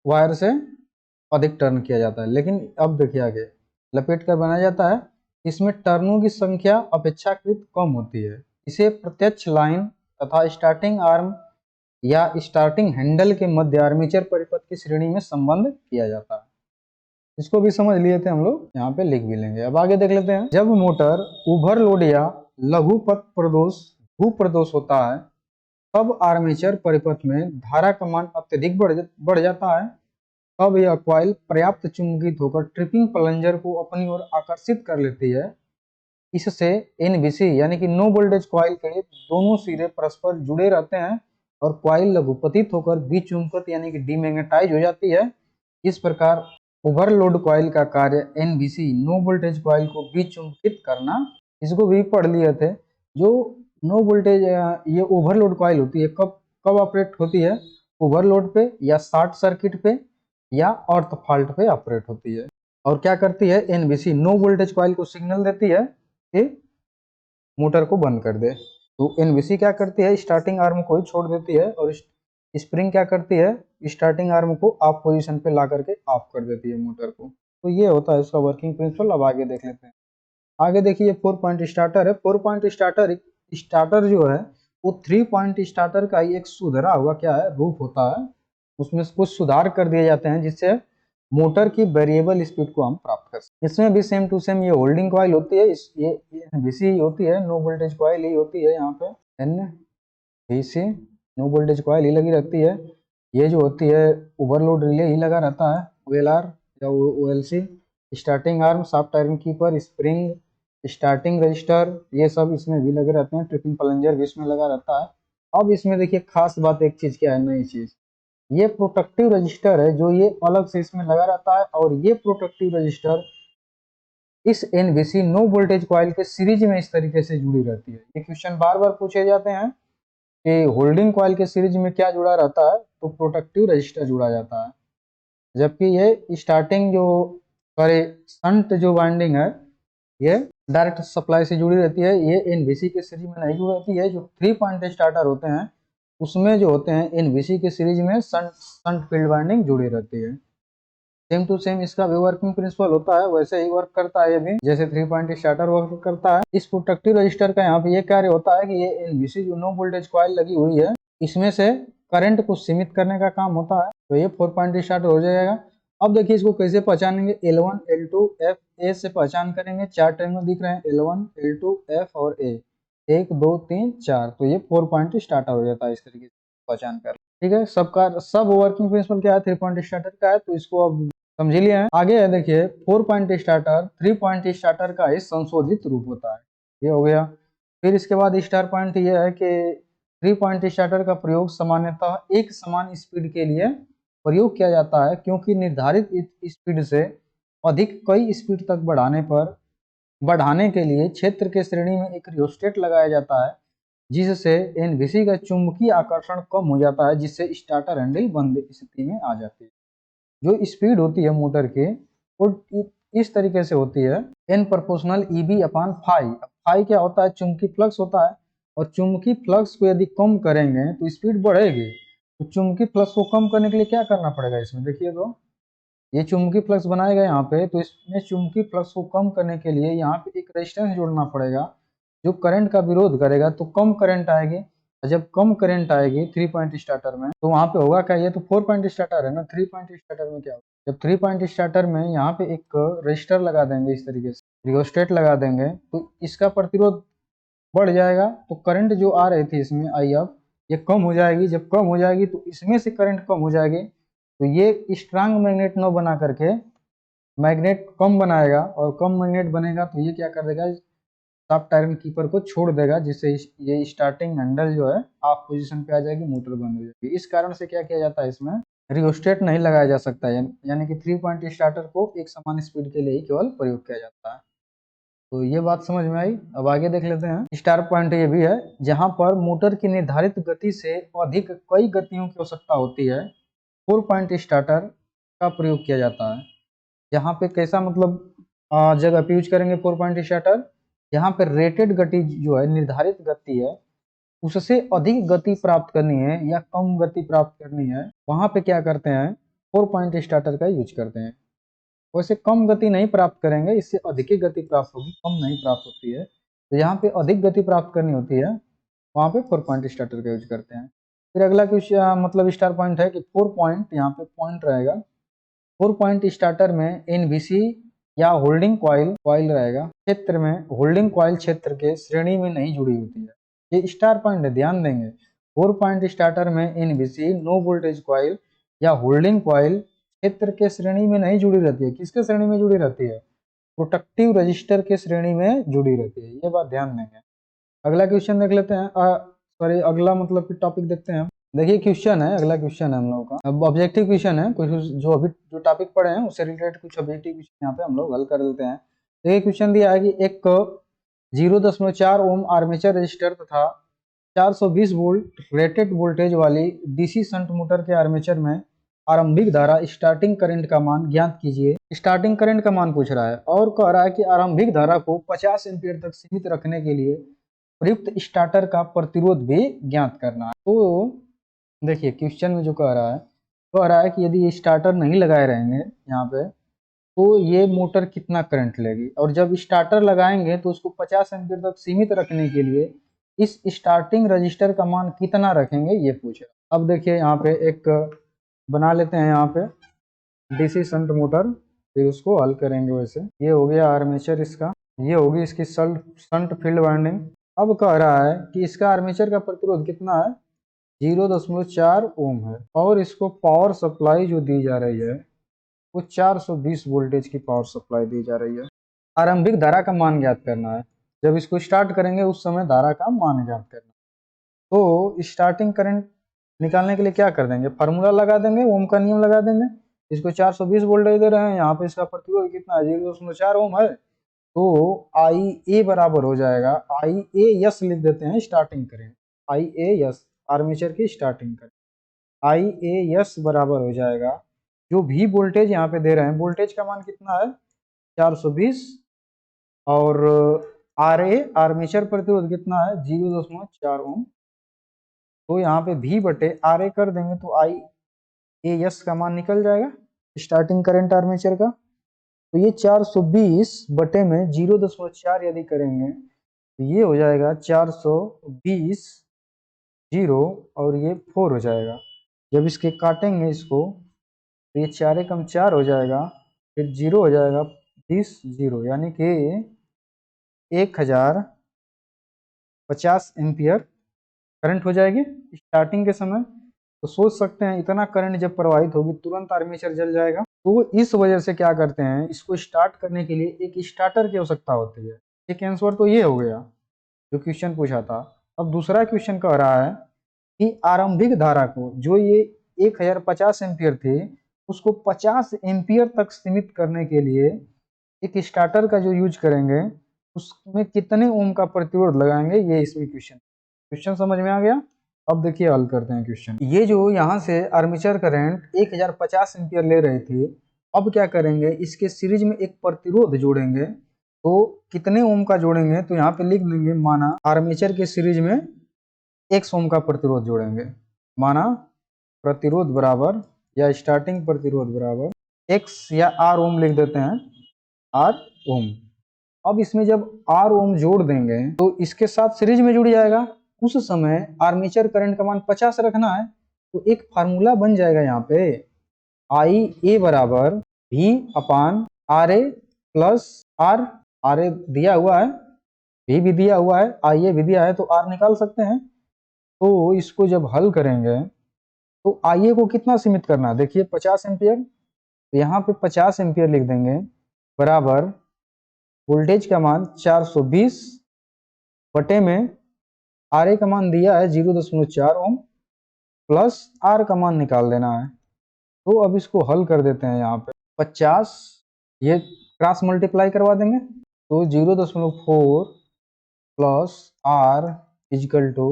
वायर से अधिक टर्न किया जाता है। लेकिन अब देखिए आगे, लपेट कर बनाया जाता है, इसमें टर्नों की संख्या अपेक्षाकृत कम होती है। इसे प्रत्यक्ष लाइन तथा स्टार्टिंग आर्म या स्टार्टिंग हैंडल के मध्य आर्मेचर परिपथ की श्रेणी में संबंध किया जाता है। इसको भी समझ लिए थे हम लोग, यहाँ पे लिख भी लेंगे। अब आगे देख लेते हैं। जब मोटर ओवरलोड या लघु पथ प्रदोष, भू प्रदोष होता है तब आर्मेचर परिपथ में धारा का मान अत्यधिक बढ़ जाता है। तब यह कॉइल पर्याप्त चुंबकित होकर ट्रिपिंग प्लंजर को अपनी ओर आकर्षित कर लेती है। इससे एनवीसी यानी कि नो वोल्टेज कॉइल के दोनों सिरे परस्पर जुड़े रहते हैं और कॉइल लघुपतित होकर विचुंबकित यानी कि डीमैग्नेटाइज हो जाती है। इस प्रकार ओवरलोड कॉइल का कार्य एनवीसी नो वोल्टेज कॉइल को विचुंबकित करना। इसको भी पढ़ लिए थे। जो नो वोल्टेज ये ओवरलोड कॉइल होती है, कब कब ऑपरेट होती है, ओवरलोड पे या शॉर्ट सर्किट पे या अर्थ फॉल्ट पे ऑपरेट होती है। और क्या करती है, एनवीसी नो वोल्टेज कॉइल को सिग्नल देती है कि मोटर को बंद कर दे। तो एनवीसी क्या करती है, स्टार्टिंग आर्म को ही छोड़ देती है और स्प्रिंग क्या करती है, स्टार्टिंग आर्म को ऑफ पोजीशन पे ला करके ऑफ कर देती है मोटर को। तो ये होता है इसका वर्किंग प्रिंसिपल। अब आगे देख लेते हैं। आगे देखिए, 4 पॉइंट स्टार्टर है। 4 पॉइंट स्टार्टर जो है वो 3 पॉइंट स्टार्टर का ही एक सुधरा हुआ क्या है, रूप होता है। उसमें कुछ सुधार कर दिए जाते हैं जिससे मोटर की वेरिएबल स्पीड को हम प्राप्त कर सकते हैं। इसमें भी सेम टू सेम ये होल्डिंग कॉइल होती है, ये एनवीसी होती है, नो वोल्टेज कॉइल ही होती है। यहाँ पे एनवीसी नो वोल्टेज कॉइल ही लगी रहती है। ये जो होती है ओवरलोड रिले ही लगा रहता है, OLR या OLC। Starting arm, soft iron keeper, spring, starting register ये सब इसमें भी लगे रहते हैं, ट्रिपिंग प्लंजर भी इसमें लगा रहता है। अब इसमें देखिए खास बात एक चीज क्या है, नई चीज, ये प्रोटेक्टिव रजिस्टर है जो ये अलग से इसमें लगा रहता है, और ये प्रोटेक्टिव रजिस्टर इस एनवीसी नो वोल्टेज कॉइल के सीरीज में इस तरीके से जुड़ी रहती है। ये क्वेश्चन बार बार पूछे जाते हैं कि होल्डिंग कॉइल के सीरीज में क्या जुड़ा रहता है, तो प्रोटेक्टिव रजिस्टर जुड़ा जाता है। जबकि ये स्टार्टिंग जो सॉरी संट जो वाइंडिंग है ये डायरेक्ट सप्लाई से जुड़ी रहती है, ये एनवीसी के सीरीज में नहीं जुड़ी रहती है। जो 3 पॉइंट स्टार्टर होते हैं उसमें जो होते हैं एनवीसी के सीरीज में संट फील्ड वाइंडिंग जुड़ी रहती है। सेम टू सेम इसका भी वर्किंग प्रिंसिपल होता है, वैसे ही वर्क करता है ये भी, जैसे 3 पॉइंट स्टार्टर वर्क करता है। इस प्रोटेक्टिव रजिस्टर का यहाँ पे ये कार्य होता है कि ये एनवीसी जो नो वोल्टेज कॉइल लगी हुई है इसमें से करंट को सीमित करने का काम होता है। तो ये 4 पॉइंट स्टार्टर हो जाएगा। अब देखिए इसको कैसे पहचानेंगे, L1 L2 F A से पहचान करेंगे। 4 टर्मिनल दिख रहे हैं, L1 L2 F और A, 1 2 3 4, तो ये 4 पॉइंट स्टार्टर हो जाता है इस तरीके से पहचान कर। ठीक है, सबका सब वर्किंग प्रिंसिपल क्या है, 3 पॉइंट स्टार्टर का है, तो इसको अब समझ लिया है। आगे है देखिए 4 पॉइंट स्टार्टर 3 पॉइंट स्टार्टर का ही संशोधित रूप होता है, ये हो गया। फिर इसके बाद स्टार पॉइंट ये है कि 3 पॉइंट स्टार्टर का प्रयोग सामान्यतः एक समान स्पीड के लिए प्रयोग किया जाता है, क्योंकि निर्धारित स्पीड से अधिक कई स्पीड तक बढ़ाने के लिए क्षेत्र के श्रेणी में एक रियोस्टेट लगाया जाता है, जिससे एनवीसी का चुंबकीय आकर्षण कम हो जाता है, जिससे स्टार्टर हैंडल बंद स्थिति में आ जाती है। जो स्पीड होती है मोटर की वो इस तरीके से होती है, एन प्रोपोर्शनल ईबी अपान फाई। फाई क्या होता है, चुंबकीय फ्लक्स होता है, और चुंबकीय फ्लक्स को यदि कम करेंगे तो स्पीड बढ़ेगी। तो चुंबकीय फ्लक्स को कम करने के लिए क्या करना पड़ेगा, इसमें देखिए तो ये चुंबकीय फ्लक्स बनाएगा यहाँ पे, तो इसमें चुंबकीय फ्लक्स को कम करने के लिए यहाँ पे एक रेजिस्टेंस जोड़ना पड़ेगा जो करंट का विरोध करेगा, तो कम करंट आएगी। जब कम करंट आएगी 3 पॉइंट स्टार्टर में, तो वहां पे होगा क्या, ये तो 4 पॉइंट स्टार्टर है ना, 3 पॉइंट स्टार्टर में क्या होगा, जब 3 पॉइंट स्टार्टर में यहाँ पे एक रजिस्टर लगा देंगे, इस तरीके से रियोस्टेट लगा देंगे, तो इसका प्रतिरोध बढ़ जाएगा, तो करंट जो आ रही थी इसमें आई एफ ये कम हो जाएगी। जब कम हो जाएगी तो इसमें से करंट कम हो जाएगी, तो ये स्ट्रांग मैग्नेट न बना करके मैग्नेट कम बनाएगा, और कम मैग्नेट बनेगा तो ये क्या कर देगा, शाफ्ट आयरन कीपर को छोड़ देगा, जिससे ये स्टार्टिंग हैंडल जो है ऑफ पोजीशन पे आ जाएगी, मोटर बंद हो जाएगी। इस कारण से क्या किया जाता है, इसमें रियोस्टेट नहीं लगाया जा सकता है, यानी कि 3 पॉइंट स्टार्टर को एक समान स्पीड के लिए ही केवल प्रयोग किया जाता है। तो ये बात समझ में आई। अब आगे देख लेते हैं। स्टार पॉइंट ये भी है जहां पर मोटर की निर्धारित गति से अधिक कई गतियों की आवश्यकता होती है, 4 पॉइंट स्टार्टर का प्रयोग किया जाता है। यहाँ पे कैसा मतलब जगह पे यूज करेंगे 4 पॉइंट स्टार्टर, यहाँ पे रेटेड गति जो है, निर्धारित गति है, उससे अधिक गति प्राप्त करनी है या कम गति प्राप्त करनी है, वहां पे क्या करते हैं, 4 पॉइंट स्टार्टर का यूज करते हैं। वैसे कम गति नहीं प्राप्त करेंगे, इससे अधिक ही गति प्राप्त होगी, कम नहीं प्राप्त होती है। तो यहाँ पे अधिक गति प्राप्त करनी होती है, वहां पे 4 पॉइंट स्टार्टर का यूज करते हैं। फिर अगला क्वेश्चन मतलब स्टार पॉइंट है कि 4 पॉइंट, यहाँ पे पॉइंट रहेगा, 4 पॉइंट स्टार्टर में एनवीसी या होल्डिंग कॉइल रहेगा, क्षेत्र में होल्डिंग कॉइल क्षेत्र के श्रेणी में नहीं जुड़ी होती है। ये स्टार पॉइंट है, ध्यान देंगे। 4 पॉइंट स्टार्टर में एनवीसी नो वोल्टेज कॉइल या होल्डिंग कॉइल क्षेत्र के श्रेणी में नहीं जुड़ी रहती है। किसके श्रेणी में जुड़ी रहती है, प्रोटेक्टिव रजिस्टर के श्रेणी में जुड़ी रहती है, ये बात ध्यान देंगे। अगला क्वेश्चन देख लेते हैं, सॉरी अगला मतलब टॉपिक देखते हैं। देखिए क्वेश्चन है, अगला क्वेश्चन है हम लोगों का, अब ऑब्जेक्टिव क्वेश्चन है, कुछ जो अभी जो टॉपिक पढ़े हैं उससे रिलेटेड कुछ ऑब्जेक्टिव क्वेश्चन यहाँ पे हम लोग हल कर लेते हैं। तो ये क्वेश्चन दिया है कि एक 0.4 ओम आर्मेचर रजिस्टर तथा 420 वोल्ट रेटेड वोल्टेज वाली डीसी शंट मोटर के आर्मेचर में आरंभिक धारा स्टार्टिंग करंट का मान ज्ञात कीजिए। स्टार्टिंग करंट का मान पूछ रहा है और कह रहा है कि आरंभिक धारा को 50 एम्पीयर तक सीमित रखने के लिए प्रयुक्त स्टार्टर का प्रतिरोध भी ज्ञात करना है। तो देखिए क्वेश्चन में जो कह रहा है कि यदि ये स्टार्टर नहीं लगाए रहेंगे यहाँ पे, तो ये मोटर कितना करंट लेगी, और जब स्टार्टर लगाएंगे तो उसको 50 एम्पीयर तक सीमित रखने के लिए इस स्टार्टिंग रजिस्टर का मान कितना रखेंगे, ये पूछे। अब देखिए यहाँ पे एक बना लेते हैं, यहाँ पे डीसी शंट मोटर, फिर उसको हल करेंगे। वैसे ये हो गया आर्मेचर इसका, ये होगी इसकी शंट फील्ड वाइंडिंग। अब कह रहा है कि इसका आर्मेचर का प्रतिरोध कितना है, 0.4 ओम है, और इसको पावर सप्लाई जो दी जा रही है वो 420 वोल्टेज की पावर सप्लाई दी जा रही है। आरंभिक धारा का मान ज्ञात करना है। जब इसको स्टार्ट करेंगे उस समय धारा का मान ज्ञात करना। तो स्टार्टिंग करंट निकालने के लिए क्या कर देंगे, फार्मूला लगा देंगे, ओम का नियम लगा देंगे। इसको 420 वोल्टेज दे रहे हैं, यहाँ पे इसका प्रतिरोध कितना है, 0.4 ओम है। तो आई ए बराबर हो जाएगा, आई ए यस लिख देते हैं स्टार्टिंग करंट, आई ए यस आर्मेचर की स्टार्टिंग करंट, आई ए यस बराबर हो जाएगा जो भी वोल्टेज यहाँ पे दे रहे हैं, वोल्टेज का मान कितना है 420, और आर ए आर्मेचर प्रतिरोध कितना है 0.4 ओम। तो यहाँ पे भी बटे आर ए कर देंगे तो आई ए यस का मान निकल जाएगा स्टार्टिंग करंट आर्मेचर का। तो ये 420 बटे में 0.4 यदि करेंगे तो ये हो जाएगा 420 जीरो और ये 4 हो जाएगा। जब इसके काटेंगे इसको तो ये 4 एकम 4 हो जाएगा, फिर 0 हो जाएगा 20 जीरो, यानी कि 1050 एम्पियर करंट हो जाएगी स्टार्टिंग के समय। तो सोच सकते हैं इतना करंट जब प्रवाहित होगी तुरंत आर्मेचर जल जाएगा। तो इस वजह से क्या करते हैं, इसको स्टार्ट करने के लिए एक स्टार्टर की आवश्यकता होती है। एक आंसर तो ये हो गया जो क्वेश्चन पूछा था। अब दूसरा क्वेश्चन कह रहा है कि आरंभिक धारा को, जो ये 1050 एम्पियर थे, उसको 50 एम्पियर तक सीमित करने के लिए एक स्टार्टर का जो यूज करेंगे उसमें कितने ओम का प्रतिरोध लगाएंगे, ये इसमें क्वेश्चन समझ में आ गया। अब देखिए हल करते हैं क्वेश्चन। ये जो यहाँ से आर्मेचर करंट 1050 एम्पियर ले रहे थे, अब क्या करेंगे, इसके सीरीज में एक प्रतिरोध जोड़ेंगे। तो कितने ओम का जोड़ेंगे, तो यहाँ पे लिख देंगे, माना आर्मेचर के सीरीज में x ओम का प्रतिरोध जोड़ेंगे, माना प्रतिरोध बराबर या स्टार्टिंग प्रतिरोध बराबर x या r ओम लिख देते हैं, r ओम। अब इसमें जब r ओम जोड़ देंगे तो इसके साथ सीरीज में जुड़ जाएगा। उस समय आर्मेचर करंट का मान 50 रखना है, तो एक फार्मूला बन जाएगा यहाँ पे, आई ए बराबर भी अपान R A plus R, R A दिया हुआ है, भी दिया हुआ है, आई ए भी दिया है, तो आर निकाल सकते हैं। तो इसको जब हल करेंगे तो आई ए को कितना सीमित करना है, देखिए 50 एम्पियर, तो यहाँ पे 50 एम्पियर लिख देंगे बराबर वोल्टेज का मान 420 बटे में आर ए का मान दिया है 0.4 ओम प्लस आर का मान निकाल देना है। तो अब इसको हल कर देते हैं, यहाँ पे 50 ये क्रॉस मल्टीप्लाई करवा देंगे तो 0.4 प्लस आर इजिकल टू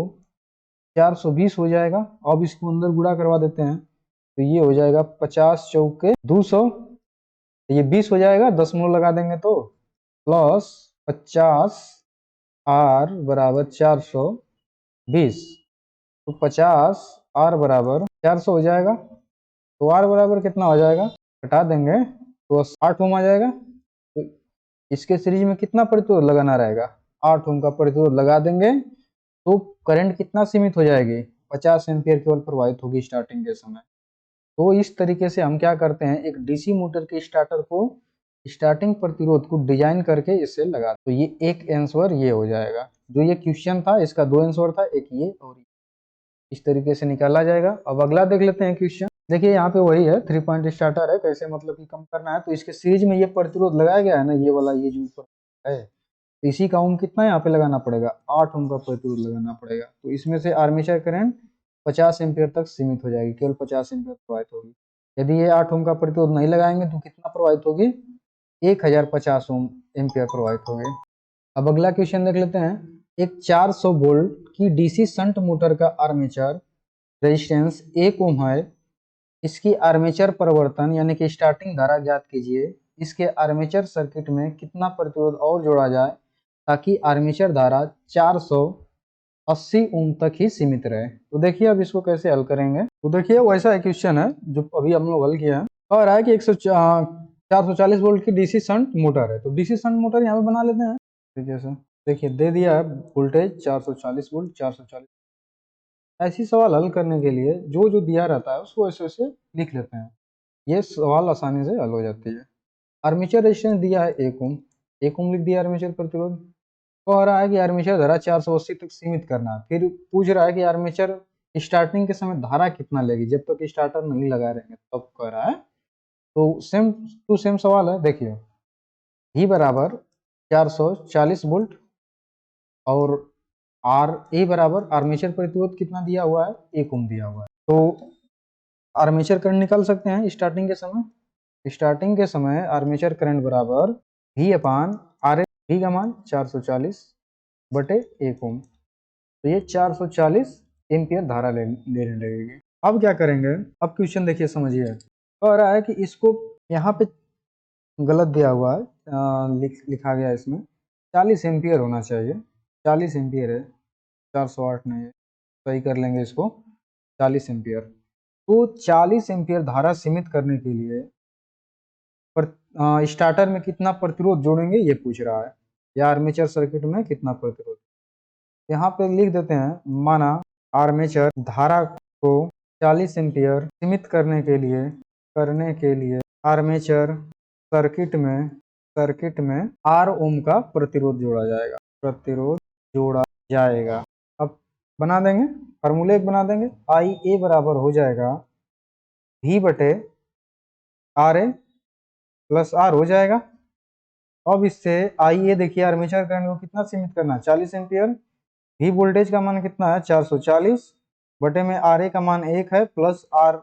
420 हो जाएगा। अब इसको अंदर गुणा करवा देते हैं तो ये हो जाएगा 50 चौके 200, ये 20 हो जाएगा, दशमलव लगा देंगे तो प्लस 50 आर बराबर 420, तो 50 आर बराबर 400 हो जाएगा। तो आर बराबर कितना हो जाएगा, घटा देंगे तो 8 ओम आ जाएगा। तो इसके सीरीज में कितना प्रतिरोध लगाना रहेगा, 8 ओम का प्रतिरोध लगा देंगे तो करंट कितना सीमित हो जाएगी, 50 एम्पियर केवल प्रवाहित होगी स्टार्टिंग के समय। तो इस तरीके से हम क्या करते हैं, एक डीसी मोटर के स्टार्टर को स्टार्टिंग प्रतिरोध को डिजाइन करके इसे लगा। तो ये एक आंसर ये हो जाएगा, जो ये क्वेश्चन था इसका 2 आंसर था, एक ये और ये, इस तरीके से निकाला जाएगा। अब अगला देख लेते हैं क्वेश्चन। देखिए यहाँ पे वही है, 3 पॉइंट स्टार्टर है, कैसे मतलब कि कम करना है। तो इसके सीरीज में ये प्रतिरोध लगाया गया है ना, ये वाला, ये जो ऊपर है, तो इसी का ओम कितना यहाँ पे लगाना पड़ेगा, 8 ओम का प्रतिरोध लगाना पड़ेगा। तो इसमें से आर्मेचर करंट 50 एम्पियर तक सीमित हो जाएगी, केवल 50 एम्पियर प्रवाहित होगी। यदि ये 8 ओम का प्रतिरोध नहीं लगाएंगे तो कितना प्रवाहित होगी, 1050 ओम एम्पियर प्रवाहित होगी। अब अगला क्वेश्चन देख लेते हैं। एक 400 वोल्ट की डीसी शंट मोटर का आर्मेचर रेजिस्टेंस 1 ओम है। इसकी आर्मेचर परिवर्तन यानी कि स्टार्टिंग धारा ज्ञात कीजिए। इसके आर्मेचर सर्किट में कितना प्रतिरोध और जोड़ा जाए ताकि आर्मेचर धारा 480 ओम तक ही सीमित रहे। तो देखिए अब इसको कैसे हल करेंगे। तो देखिए वैसा एक क्वेश्चन है जो अभी हम लोग हल किया है, और है कि 440 वोल्ट की डीसी शंट मोटर है। तो डीसी शंट मोटर यहाँ पे बना लेते हैं तरीके से। देखिए दे दिया है वोल्टेज 440 वोल्ट, 440। ऐसी सवाल हल करने के लिए जो जो दिया रहता है उसको ऐसे ऐसे लिख लेते हैं, ये सवाल आसानी से हल हो जाती है। आर्मेचर रेजिस्टेंस दिया है 1 ओम, 1 ओम लिख दिया आर्मेचर प्रतिरोध। कह रहा है कि आर्मेचर धारा 480 तक सीमित करना है। फिर पूछ रहा है कि आर्मेचर स्टार्टिंग के समय धारा कितना लेगी, जब तक स्टार्टर नहीं लगा रहेंगे तब कह रहा है। तो सेम टू सेम सवाल है। देखिए V बराबर 440 वोल्ट, और आर ए बराबर आर्मेचर प्रतिरोध कितना दिया हुआ है, 1 ओम दिया हुआ है। तो आर्मेचर करंट निकाल सकते हैं स्टार्टिंग के समय। स्टार्टिंग के समय आर्मेचर करंट बराबर V upon R A, V का मान 440 बटे 1 ओम। तो ये 440 एम्पियर धारा लेने लगेगी। अब क्या करेंगे, अब क्वेश्चन देखिए समझिए। कह रहा है कि इसको यहाँ पे गलत दिया हुआ है, लिखा गया है इसमें 40 एम्पियर होना चाहिए। 40 एम्पियर है, 408 नहीं है, सही कर लेंगे इसको 40 एम्पियर। तो 40 एम्पियर धारा सीमित करने के लिए स्टार्टर में कितना प्रतिरोध जोड़ेंगे ये पूछ रहा है, या आर्मेचर सर्किट में कितना प्रतिरोध। यहाँ पे लिख देते हैं, माना आर्मेचर धारा को 40 एम्पियर सीमित करने के लिए आर्मेचर सर्किट में R ओम का प्रतिरोध जोड़ा जाएगा। अब बना देंगे, फार्मूले बना देंगे। आई ए बराबर हो जाएगा V बटे आर ए प्लस आर हो जाएगा। अब इससे आई ए देखिए, आर्मेचर करंट को कितना सीमित करना है, 40 एम्पियर। V वोल्टेज का मान कितना है, 440 बटे में आर ए का मान 1 है, प्लस आर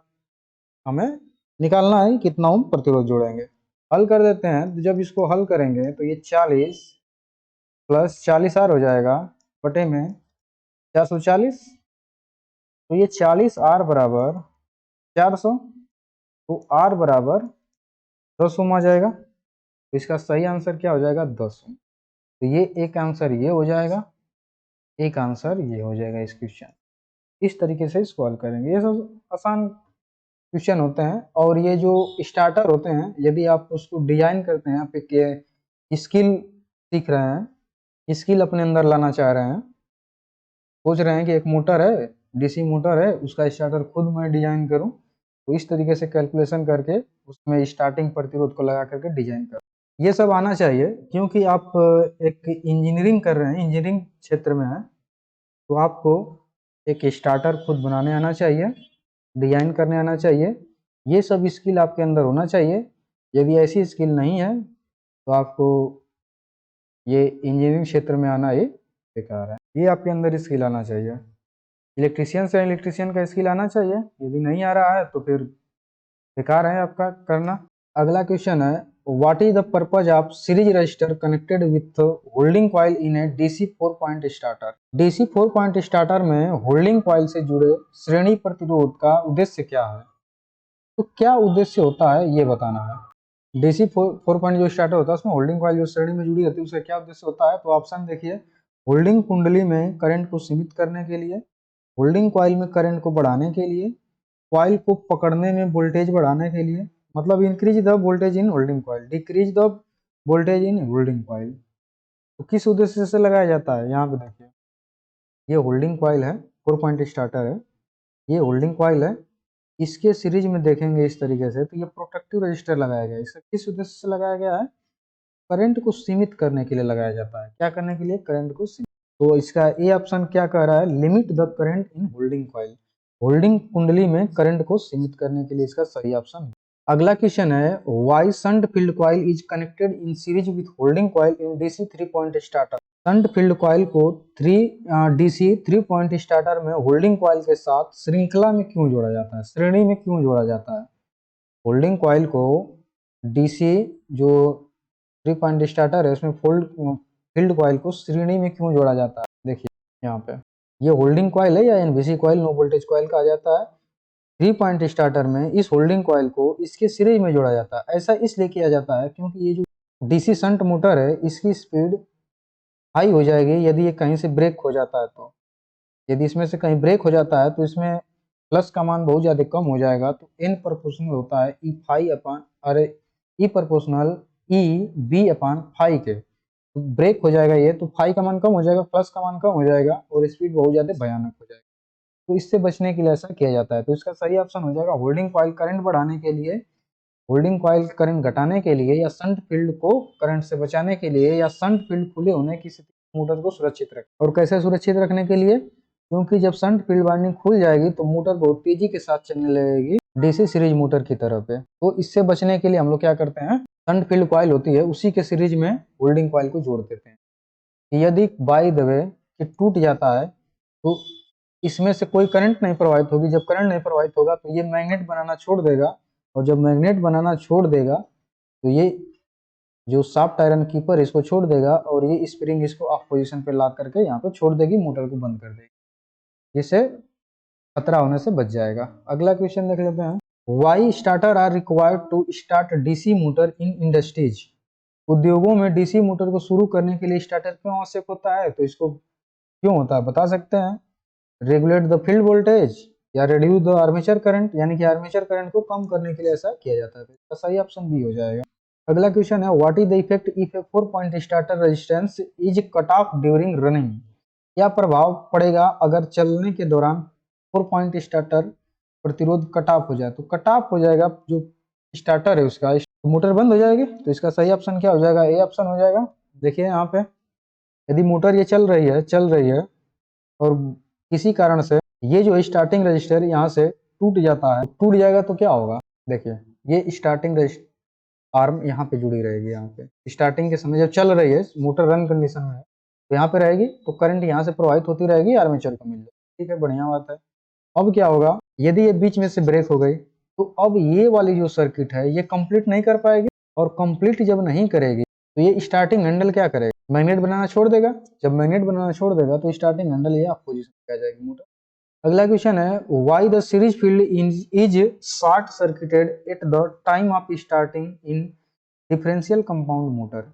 हमें निकालना है कितना ओम प्रतिरोध जोड़ेंगे। हल कर देते हैं, तो जब इसको हल करेंगे तो ये 40 प्लस 40 आर हो जाएगा बटे में 440। तो ये 40 आर बराबर 400, तो आर बराबर 10 ओम आ जाएगा। तो इसका सही आंसर क्या हो जाएगा, 10 ओम। तो ये एक आंसर ये हो जाएगा, एक आंसर ये हो जाएगा इस क्वेश्चन। इस तरीके से इसको हल करेंगे। ये सब आसान क्वेश्चन होते हैं। और ये जो स्टार्टर होते हैं, यदि आप उसको डिजाइन करते हैं, आप एक स्किल सीख रहे हैं, स्किल अपने अंदर लाना चाह रहे हैं, सोच रहे हैं कि एक मोटर है, डीसी मोटर है, उसका स्टार्टर खुद मैं डिजाइन करूं, तो इस तरीके से कैलकुलेशन करके उसमें स्टार्टिंग प्रतिरोध को लगा करके डिजाइन करो। ये सब आना चाहिए, क्योंकि आप एक इंजीनियरिंग कर रहे हैं, इंजीनियरिंग क्षेत्र में है, तो आपको एक स्टार्टर खुद बनाने आना चाहिए, डिजाइन करने आना चाहिए। ये सब स्किल आपके अंदर होना चाहिए। यदि ऐसी स्किल नहीं है तो आपको ये इंजीनियरिंग क्षेत्र में आना ही बेकार है। ये आपके अंदर स्किल आना चाहिए। इलेक्ट्रीशियन से इलेक्ट्रीशियन का स्किल आना चाहिए। यदि नहीं आ रहा है तो फिर बेकार है आपका करना। अगला क्वेश्चन है, what is the purpose of series register connected with holding coil in A DC 4 point starter. DC 4 point starter में होल्डिंग कॉइल से जुड़े श्रेणी प्रतिरोध का उद्देश्य क्या है। तो क्या उद्देश्य होता है ये बताना है। डीसी 4 पॉइंट जो स्टार्टर होता है उसमें होल्डिंग कॉइल जो श्रेणी में जुड़ी होती है उसका क्या उद्देश्य होता है। तो ऑप्शन देखिए, होल्डिंग कुंडली में करंट को सीमित करने के लिए, होल्डिंग कॉइल में करंट को बढ़ाने के लिए, कॉइल को पकड़ने में वोल्टेज बढ़ाने के लिए, मतलब increase the voltage in holding coil, decrease the voltage in holding coil. तो किस उद्देश्य से लगाया जाता है, यहाँ पे देखिए, ये होल्डिंग कॉइल है, 4 पॉइंट स्टार्टर है, ये होल्डिंग कॉइल है। इसके सीरीज में देखेंगे इस तरीके से, तो ये प्रोटेक्टिव रजिस्टर लगाया गया है। इसका किस उद्देश्य से लगाया गया है, करंट को सीमित करने के लिए लगाया जाता है। क्या करने के लिए, करंट को सीमित। तो इसका ए ऑप्शन क्या कह रहा है, limit the current in holding coil, holding कुंडली में करंट को सीमित करने के लिए इसका सही ऑप्शन है। अगला क्वेश्चन है, why shunt field coil is connected in series with holding coil in DC 3 point starter. Shunt field coil को डीसी 3 पॉइंट स्टार्टर में होल्डिंग कॉइल के साथ श्रृंखला में क्यों जोड़ा जाता है, श्रेणी में क्यों जोड़ा जाता है। होल्डिंग कॉइल को डीसी जो 3 पॉइंट स्टार्टर है उसमें फील्ड कॉइल को श्रेणी में क्यों जोड़ा जाता है। देखिए यहाँ पे, ये होल्डिंग कॉइल है या NVC coil, no voltage coil कहा जाता है। 3 पॉइंट स्टार्टर में इस होल्डिंग कॉइल को इसके सीरीज में जोड़ा जाता है। ऐसा इसलिए किया जाता है क्योंकि ये जो डीसी शंट मोटर है इसकी स्पीड हाई हो जाएगी यदि ये कहीं से ब्रेक हो जाता है। तो यदि इसमें से कहीं ब्रेक हो जाता है तो इसमें प्लस का मान बहुत ज़्यादा कम हो जाएगा। तो एन प्रोपोर्शनल होता है ई फाई अपान ई प्रोपोर्शनल ई बी अपान फाई के। तो ब्रेक हो जाएगा ये, तो फाई का मान कम हो जाएगा, प्लस का मान कम हो जाएगा और स्पीड बहुत ज़्यादा भयानक हो जाएगा। तो इससे बचने के लिए ऐसा किया जाता है। तो इसका सही ऑप्शन हो जाएगा, होल्डिंग कॉइल करंट बढ़ाने के लिए, होल्डिंग कॉइल करंट घटाने के लिए, या शंट फील्ड को करंट से बचाने के लिए, या शंट फील्ड खुले होने की स्थिति मोटर को सुरक्षित रखें। और कैसे सुरक्षित रखने के लिए, क्योंकि जब शंट फील्ड वाइंडिंग खुल जाएगी तो मोटर बहुत तेजी के साथ चलने लगेगी डीसी सीरीज मोटर की तरफ है। तो इससे बचने के लिए हम लोग क्या करते हैं, शंट फील्ड कॉइल होती है उसी के सीरीज में होल्डिंग कॉइल को जोड़ देते हैं। यदि बाय द वे कि टूट जाता है तो इसमें से कोई करंट नहीं प्रवाहित होगी। जब करंट नहीं प्रवाहित होगा तो ये मैग्नेट बनाना छोड़ देगा, और जब मैग्नेट बनाना छोड़ देगा तो ये जो शाफ्ट आयरन कीपर इसको छोड़ देगा और ये स्प्रिंग इसको ऑफ पोजीशन पे ला करके यहाँ पे छोड़ देगी, मोटर को बंद कर देगी, जिससे खतरा होने से बच जाएगा। अगला क्वेश्चन देख लेते हैं। Why starter are required to start DC motor in industries. उद्योगों में डीसी मोटर को शुरू करने के लिए स्टार्टर क्यों आवश्यक होता है? तो इसको क्यों होता है बता सकते हैं। रेगुलेट द फील्ड वोल्टेज या रिड्यूस द आर्मेचर करंट, यानी कि आर्मेचर करंट को कम करने के लिए ऐसा किया जाता है। तो इसका सही ऑप्शन बी हो जाएगा। अगला क्वेश्चन है, what is the effect if A 4 point starter resistance is cut off during running. क्या प्रभाव पड़ेगा अगर चलने के दौरान 4 पॉइंट स्टार्टर प्रतिरोध कट ऑफ हो जाए? तो कट ऑफ हो जाएगा जो स्टार्टर है उसका, मोटर बंद हो जाएगी। तो इसका सही ऑप्शन क्या हो जाएगा? ए ऑप्शन हो जाएगा। देखिए यहाँ पे यदि मोटर ये चल रही है और किसी कारण से ये जो स्टार्टिंग रजिस्टर यहाँ से टूट जाता है, टूट जाएगा तो क्या होगा? देखिए ये स्टार्टिंग आर्म यहाँ पे जुड़ी रहेगी। यहाँ पे स्टार्टिंग के समय जब चल रही है मोटर रन कंडीशन में है तो यहाँ पे रहेगी, तो करंट यहाँ से प्रवाहित होती रहेगी, आर्मेचर को मिल जाएगी। ठीक है, बढ़िया बात है। अब क्या होगा, यदि ये बीच में से ब्रेक हो गई तो अब ये वाली जो सर्किट है ये कंप्लीट नहीं कर पाएगी, और कंप्लीट जब नहीं करेगी तो ये स्टार्टिंग हैंडल क्या करेगा? मैग्नेट बनाना छोड़ देगा। जब मैग्नेट बनाना छोड़ देगा तो स्टार्टिंग हैंडल ये ऑफ पोजीशन पे आ जाएगी मोटर। अगला क्वेश्चन है, why the series field is short circuited at the time of starting in differential compound motor.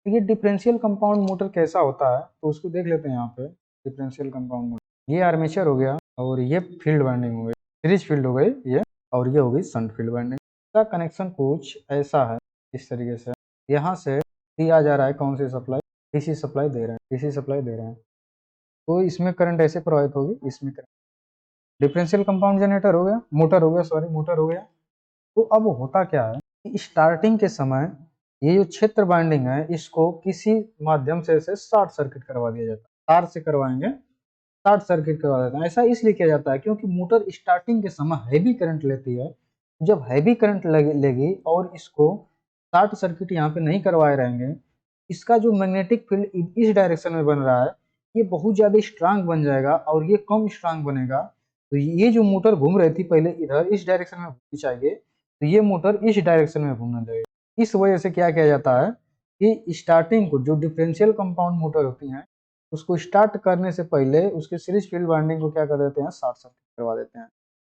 ये डिफरेंशियल कंपाउंड मोटर कैसा होता है तो उसको देख लेते हैं। यहाँ पे डिफरेंशियल कंपाउंड मोटर, ये आर्मेचर हो गया और ये फील्ड वाइंडिंग हो गई, सीरीज फील्ड हो गई ये, और ये हो गई शंट फील्ड वाइंडिंग। इसका कनेक्शन कुछ ऐसा है, इस तरीके से यहाँ से दिया जा रहा है कौन सी सप्लाई, डीसी सप्लाई दे रहे हैं, डीसी सप्लाई दे रहे हैं, तो इसमें करंट ऐसे प्रवाहित होगी, इसमें करंट। डिफरेंशियल कंपाउंड जनरेटर हो गया, मोटर हो गया, सॉरी मोटर हो गया। तो अब होता क्या है कि स्टार्टिंग के समय ये जो क्षेत्र बाइंडिंग है इसको किसी माध्यम से इसे शॉर्ट सर्किट करवा दिया जाता है। तार से करवाएंगे, शॉर्ट सर्किट करवा देते हैं। ऐसा इसलिए किया जाता है क्योंकि मोटर स्टार्टिंग के समय हैवी करंट लेती है। जब हैवी करंट लेगी और इसको शॉर्ट सर्किट यहाँ पे नहीं करवाए रहेंगे, इसका जो मैग्नेटिक फील्ड इस डायरेक्शन में बन रहा है ये बहुत ज्यादा स्ट्रांग बन जाएगा और ये कम स्ट्रांग बनेगा। तो ये जो मोटर घूम रही थी पहले इधर इस डायरेक्शन में घूमनी चाहिए, तो ये मोटर इस डायरेक्शन में घूमने लगेगी। इस वजह से क्या किया जाता है कि स्टार्टिंग को जो डिफरेंशियल कंपाउंड मोटर होती हैं उसको स्टार्ट करने से पहले उसके सीरीज फील्ड वाइंडिंग को क्या कर देते हैं, शॉर्ट सर्किट करवा देते हैं।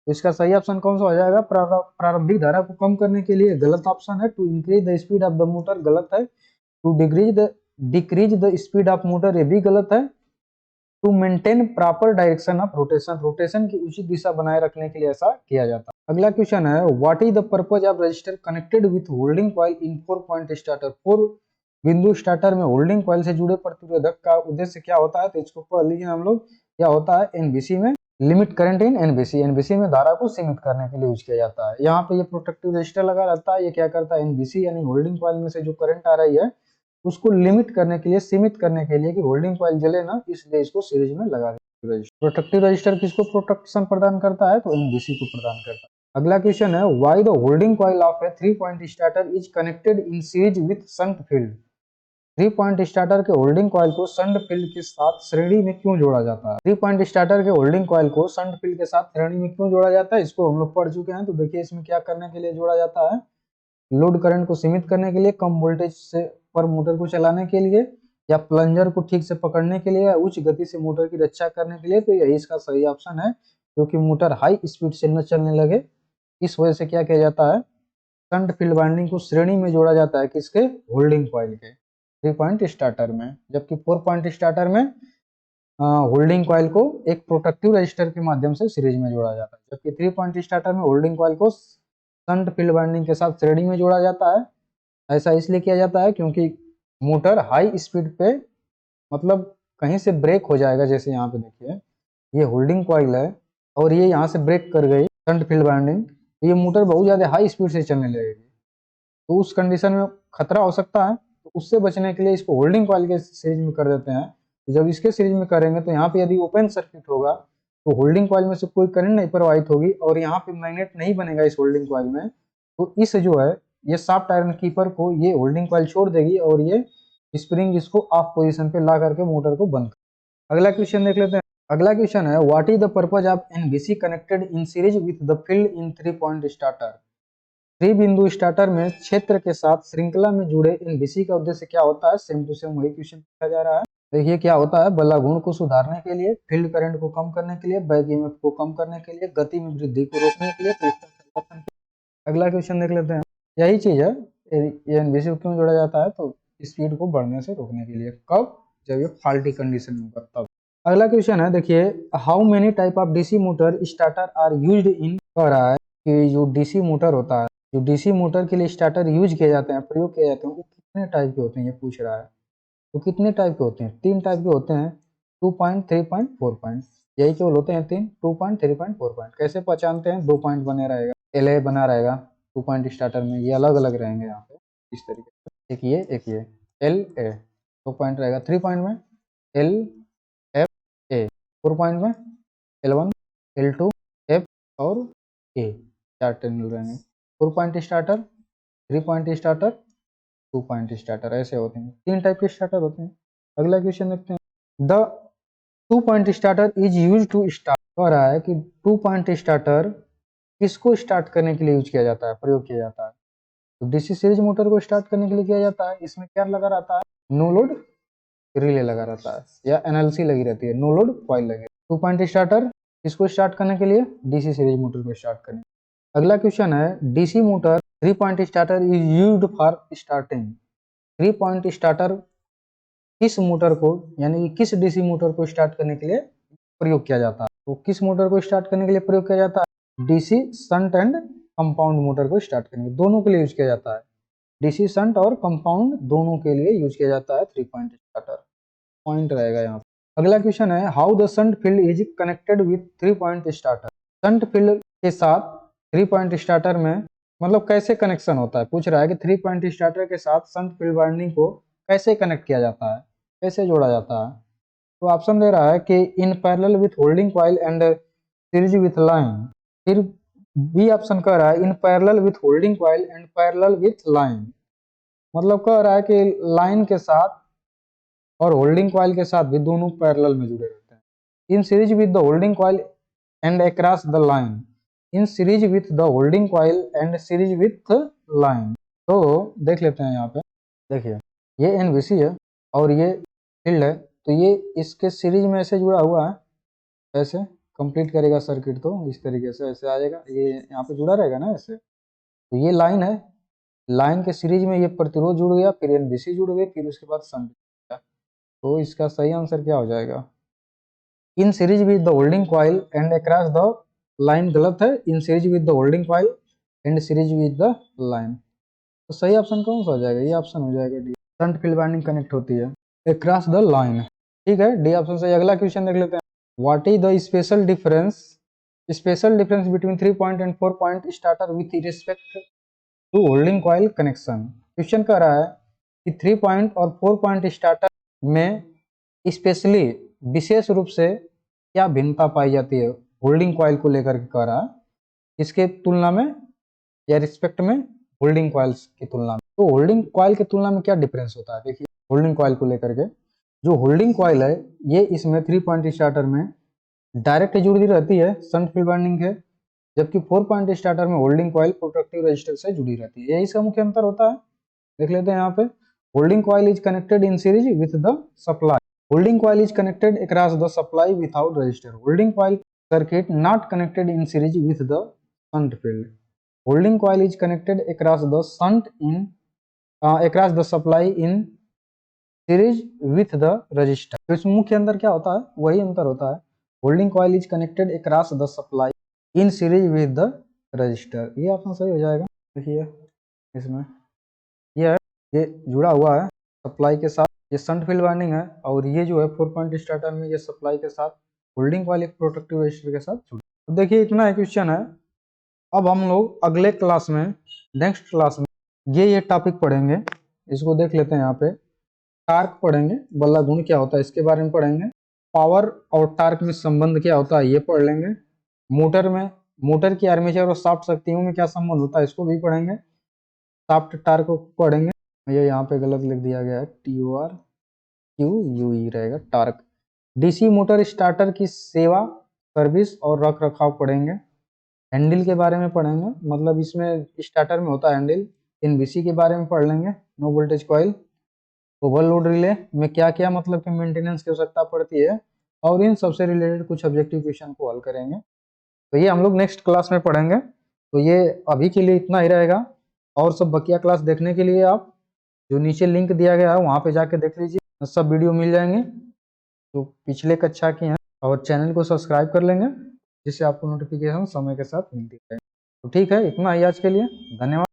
तो इसका सही ऑप्शन कौन सा हो जाएगा? प्रारंभिक धारा को कम करने के लिए गलत ऑप्शन है, to increase the speed of the motor गलत है, to decrease the speed of motor ये भी गलत है, to maintain proper direction of rotation, rotation की उचित दिशा बनाए रखने के लिए ऐसा किया जाता है। अगला क्वेश्चन है, what is the purpose of register connected with holding coil in 4 point starter. 4 बिंदु स्टार्टर में होल्डिंग कॉइल से जुड़े प्रतिरोधक का उद्देश्य क्या होता है? तो इसको पढ़ लीजिए हम लोग। क्या होता है? एनबीसी में limit current in NBC, NBC में धारा को सीमित करने के लिए यूज किया जाता है। यहाँ पे ये प्रोटेक्टिव रजिस्टर लगा रहता है, ये क्या करता है, एनबीसी यानी होल्डिंग कॉइल में से जो करंट आ रही है उसको लिमिट करने के लिए, सीमित करने के लिए कि होल्डिंग कॉइल जले ना, इसलिए इसको सीरीज में लगा देते हैं। प्रोटेक्टिव रजिस्टर किसको प्रोटेक्शन प्रदान करता है? तो एनबीसी को प्रदान करता है। अगला क्वेश्चन है, why the holding coil of A 3 point starter is connected in series with shunt field. 3 point starter के होल्डिंग कॉइल को शंट फील्ड के साथ श्रेणी में क्यों जोड़ा जाता है? 3 पॉइंट स्टार्टर के होल्डिंग कॉइल को शंट फील्ड के साथ श्रेणी में क्यों जोड़ा जाता है? इसको हम लोग पढ़ चुके हैं। तो देखिए इसमें क्या करने के लिए जोड़ा जाता है, लोड करंट को सीमित करने के लिए, कम वोल्टेज से पर मोटर को चलाने के लिए, या प्लंजर को ठीक से पकड़ने के लिए, या उच्च गति से मोटर की रक्षा करने के लिए। तो यही इसका सही ऑप्शन है, क्योंकि मोटर हाई स्पीड से न चलने लगे, इस वजह से क्या किया जाता है, शंट फील्ड वाइंडिंग को श्रेणी में जोड़ा जाता है। किसके? होल्डिंग कॉइल के 3 पॉइंट स्टार्टर में। जबकि 4 पॉइंट स्टार्टर में होल्डिंग कॉइल को एक प्रोटेक्टिव रजिस्टर के माध्यम से सीरीज में जोड़ा जाता है। जबकि 3 पॉइंट स्टार्टर में होल्डिंग कॉइल को शंट फील्ड वाइंडिंग के साथ श्रेणी में जोड़ा जाता है। ऐसा इसलिए किया जाता है क्योंकि मोटर हाई स्पीड पे, मतलब कहीं से ब्रेक हो जाएगा, जैसे यहाँ पे देखिए ये होल्डिंग कॉइल है और ये यहाँ से ब्रेक कर गई शंट फील्ड वाइंडिंग, तो ये मोटर बहुत ज्यादा हाई स्पीड से चलने लगेगी, तो उस कंडीशन में खतरा हो सकता है। तो उससे बचने के लिए इसको होल्डिंग कॉइल के सीरीज में कर देते हैं। जब इसके सीरीज में करेंगे तो यहाँ पे यदि ओपन सर्किट होगा तो होल्डिंग कॉइल में से कोई करंट नहीं प्रवाहित होगी और यहाँ पे मैग्नेट नहीं बनेगा इस होल्डिंग कॉइल में। तो इस जो है ये शाफ्ट आयरन कीपर को ये होल्डिंग कॉइल छोड़ देगी और ये स्प्रिंग इसको ऑफ पोजीशन पे ला करके मोटर को बंद कर। अगला क्वेश्चन देख लेते हैं। अगला क्वेश्चन है what is the purpose of NBC connected in series with the field in 3 point starter. 3 बिंदु स्टार्टर में क्षेत्र के साथ श्रृंखला में जुड़े एनबीसी का उद्देश्य क्या होता है? सेम टू सेम वही क्वेश्चन पूछा जा रहा है। देखिए क्या होता है, बल्ला गुण को सुधारने के लिए, फील्ड करंट को कम करने के लिए, बैक ईएमएफ को कम करने के लिए, गति में वृद्धि को रोकने के लिए, अगला क्वेश्चन देख लेते हैं। यही चीज है, ये एनबीसी को क्यों जोड़ा जाता है? तो स्पीड को बढ़ने से रोकने के लिए। कब? जब ये फॉल्टी कंडीशन में होगा तब। अगला क्वेश्चन है, देखिए how many type of DC motor starter are used in, कह रहा है कि जो डीसी मोटर होता है, जो डीसी मोटर के लिए स्टार्टर यूज किए जाते हैं, प्रयोग किए जाते हैं, वो कितने टाइप के होते हैं ये पूछ रहा है। तो कितने टाइप के होते हैं? 3 टाइप के होते हैं, 2 पॉइंट, 3 पॉइंट, 4 पॉइंट, यही केवल होते हैं 3, 2 पॉइंट, 3 पॉइंट, 4 पॉइंट। कैसे पहचानते हैं? 2 पॉइंट बने रहेगा, एल बना रहेगा 2 पॉइंट स्टार्टर में, ये अलग अलग रहेंगे यहाँ पे इस तरीके से, एक ये एल ए 2 पॉइंट रहेगा, 3 पॉइंट में एल एफ ए, 4 पॉइंट में L1 L2 F और A, 4 टर्मिनल रहेंगे। 4 point starter, 3 point starter, 2 point starter, ऐसे होते हैं, 3 टाइप के स्टार्टर होते हैं। अगला क्वेश्चन देखते हैं। The 2 point starter is use to start, कह रहा है कि 2 पॉइंट स्टार्टर किसको स्टार्ट करने के लिए यूज किया जाता है, प्रयोग किया जाता है? तो डीसी सीरीज मोटर को स्टार्ट करने के लिए किया जाता है। इसमें क्या लगा रहता है? नो लोड रिले लगा रहता है या एनएलसी लगी रहती है, नो लोड कॉइल लगी। 2 पॉइंट स्टार्टर किसको स्टार्ट करने के लिए? डीसी सीरीज मोटर को स्टार्ट करने। अगला क्वेश्चन है, DC motor 3 point starter is used for starting. 3 point starter किस मोटर को, यानी किस डीसी मोटर को स्टार्ट करने के लिए प्रयोग किया जाता है? तो किस मोटर को स्टार्ट करने के लिए प्रयोग किया जाता है? DC shunt and compound motor को स्टार्ट करने, दोनों के लिए यूज किया जाता है। डीसी शंट और कंपाउंड दोनों के लिए यूज किया जाता है 3 पॉइंट स्टार्टर, पॉइंट रहेगा यहाँ। अगला क्वेश्चन है, how the shunt field is connected with 3 point starter. Shunt field के साथ 3 पॉइंट स्टार्टर में मतलब कैसे कनेक्शन होता है, पूछ रहा है कि 3 पॉइंट स्टार्टर के साथ शंट फील्ड वाइंडिंग को कैसे कनेक्ट किया जाता है, कैसे जोड़ा जाता है? तो ऑप्शन दे रहा है कि in parallel with holding coil and series with line. फिर बी ऑप्शन कह रहा है in parallel with holding coil and parallel with line, मतलब कह रहा है कि लाइन के साथ और होल्डिंग कॉइल के साथ भी दोनों पैरेलल में जुड़े रहते हैं। In series with the holding coil and across the line, in series with the holding coil and series with line. तो देख लेते हैं यहाँ पे, देखिए ये एनबीसी है और ये फील्ड है, तो ये इसके सीरीज में ऐसे जुड़ा हुआ है, ऐसे कंप्लीट करेगा सर्किट तो इस तरीके से ऐसे आ जाएगा, ये यहाँ पे जुड़ा रहेगा ना ऐसे। तो ये लाइन है, लाइन के सीरीज में ये प्रतिरोध जुड़ गया, फिर एनबीसी जुड़ गए, फिर उसके बाद शंट। तो इसका सही आंसर क्या हो जाएगा? In series with the holding coil and across the line गलत है, in series with the holding coil and series with the line. तो सही ऑप्शन कौन सा हो जाएगा? ये ऑप्शन हो जाएगा D, shunt field winding connect होती है अक्रॉस द लाइन। ठीक है, डी ऑप्शन सही। अगला क्वेश्चन देख लेते हैं, what is the special difference between 3 point and 4 point starter with respect to holding coil connection. Question कह रहा है कि 3 पॉइंट और 4 पॉइंट स्टार्टर में स्पेशली विशेष रूप से क्या भिन्नता पाई जाती है होल्डिंग कॉइल को लेकर के, कह रहा है इसके तुलना में या रिस्पेक्ट में होल्डिंग कॉइल्स की तुलना में। तो होल्डिंग कॉइल की तुलना में क्या डिफरेंस होता है? देखिए होल्डिंग कॉइल को लेकर के, जो होल्डिंग कॉइल है ये इसमें 3 पॉइंट स्टार्टर में डायरेक्ट जुड़ी रहती है शंट फील्ड वाइंडिंग है, जबकि 4 पॉइंट स्टार्टर में होल्डिंग कॉइल प्रोटेक्टिव रेजिस्टर से जुड़ी रहती है, यही इसका मुख्य अंतर होता है। देख लेते हैं यहाँ पे, holding coil is connected in series with the supply, holding coil is connected across the supply without register, holding coil circuit not connected in series with the shunt field, holding coil is connected across the shunt in across the supply in series with the register. तो इसमें मुख्य अंतर क्या होता है? वही अंतर होता है, holding coil is connected across the supply in series with the register. ये ऑप्शन सही हो जाएगा। देखिए इसमें ये है, ये जुड़ा हुआ है सप्लाई के साथ, ये शंट फील्ड वाइंडिंग है, और ये जो है 4 पॉइंट स्टार्टर में ये सप्लाई के साथ होल्डिंग कॉइल एक प्रोटेक्टिव रजिस्टर के साथ जुड़ा। तो देखिए इतना एक क्वेश्चन है। अब हम लोग अगले क्लास में, नेक्स्ट क्लास में ये टॉपिक पढ़ेंगे, इसको देख लेते हैं। यहाँ पे टार्क पढ़ेंगे, बल्ला गुण क्या होता है इसके बारे में पढ़ेंगे, पावर और टार्क में संबंध क्या होता है ये पढ़ लेंगे, मोटर में मोटर की आर्मेचर और शाफ्ट शक्तियों में क्या संबंध होता है इसको भी पढ़ेंगे, शाफ्ट टार्क को पढ़ेंगे। ये यहाँ पे गलत लिख दिया गया है, TORQUE रहेगा टार्क। डीसी मोटर स्टार्टर की सेवा, सर्विस और रख रखाव पढ़ेंगे। हैंडल के बारे में पढ़ेंगे, मतलब इसमें स्टार्टर में होता है हैंडल। एनवीसी के बारे में पढ़ लेंगे, no voltage coil. Overload relay में क्या क्या मतलब कि मेंटेनेंस की आवश्यकता पड़ती है, और इन सबसे रिलेटेड कुछ ऑब्जेक्टिव क्वेश्चन को हल करेंगे। तो ये हम लोग नेक्स्ट क्लास में पढ़ेंगे। तो ये अभी के लिए इतना ही रहेगा, और सब बकिया क्लास देखने के लिए आप जो नीचे लिंक दिया गया है वहाँ पे जाके देख लीजिए, सब वीडियो मिल जाएंगे जो पिछले कक्षा की हैं, और चैनल को सब्सक्राइब कर लेंगे जिससे आपको नोटिफिकेशन समय के साथ मिलती है। तो ठीक है, इतना ही आज के लिए, धन्यवाद।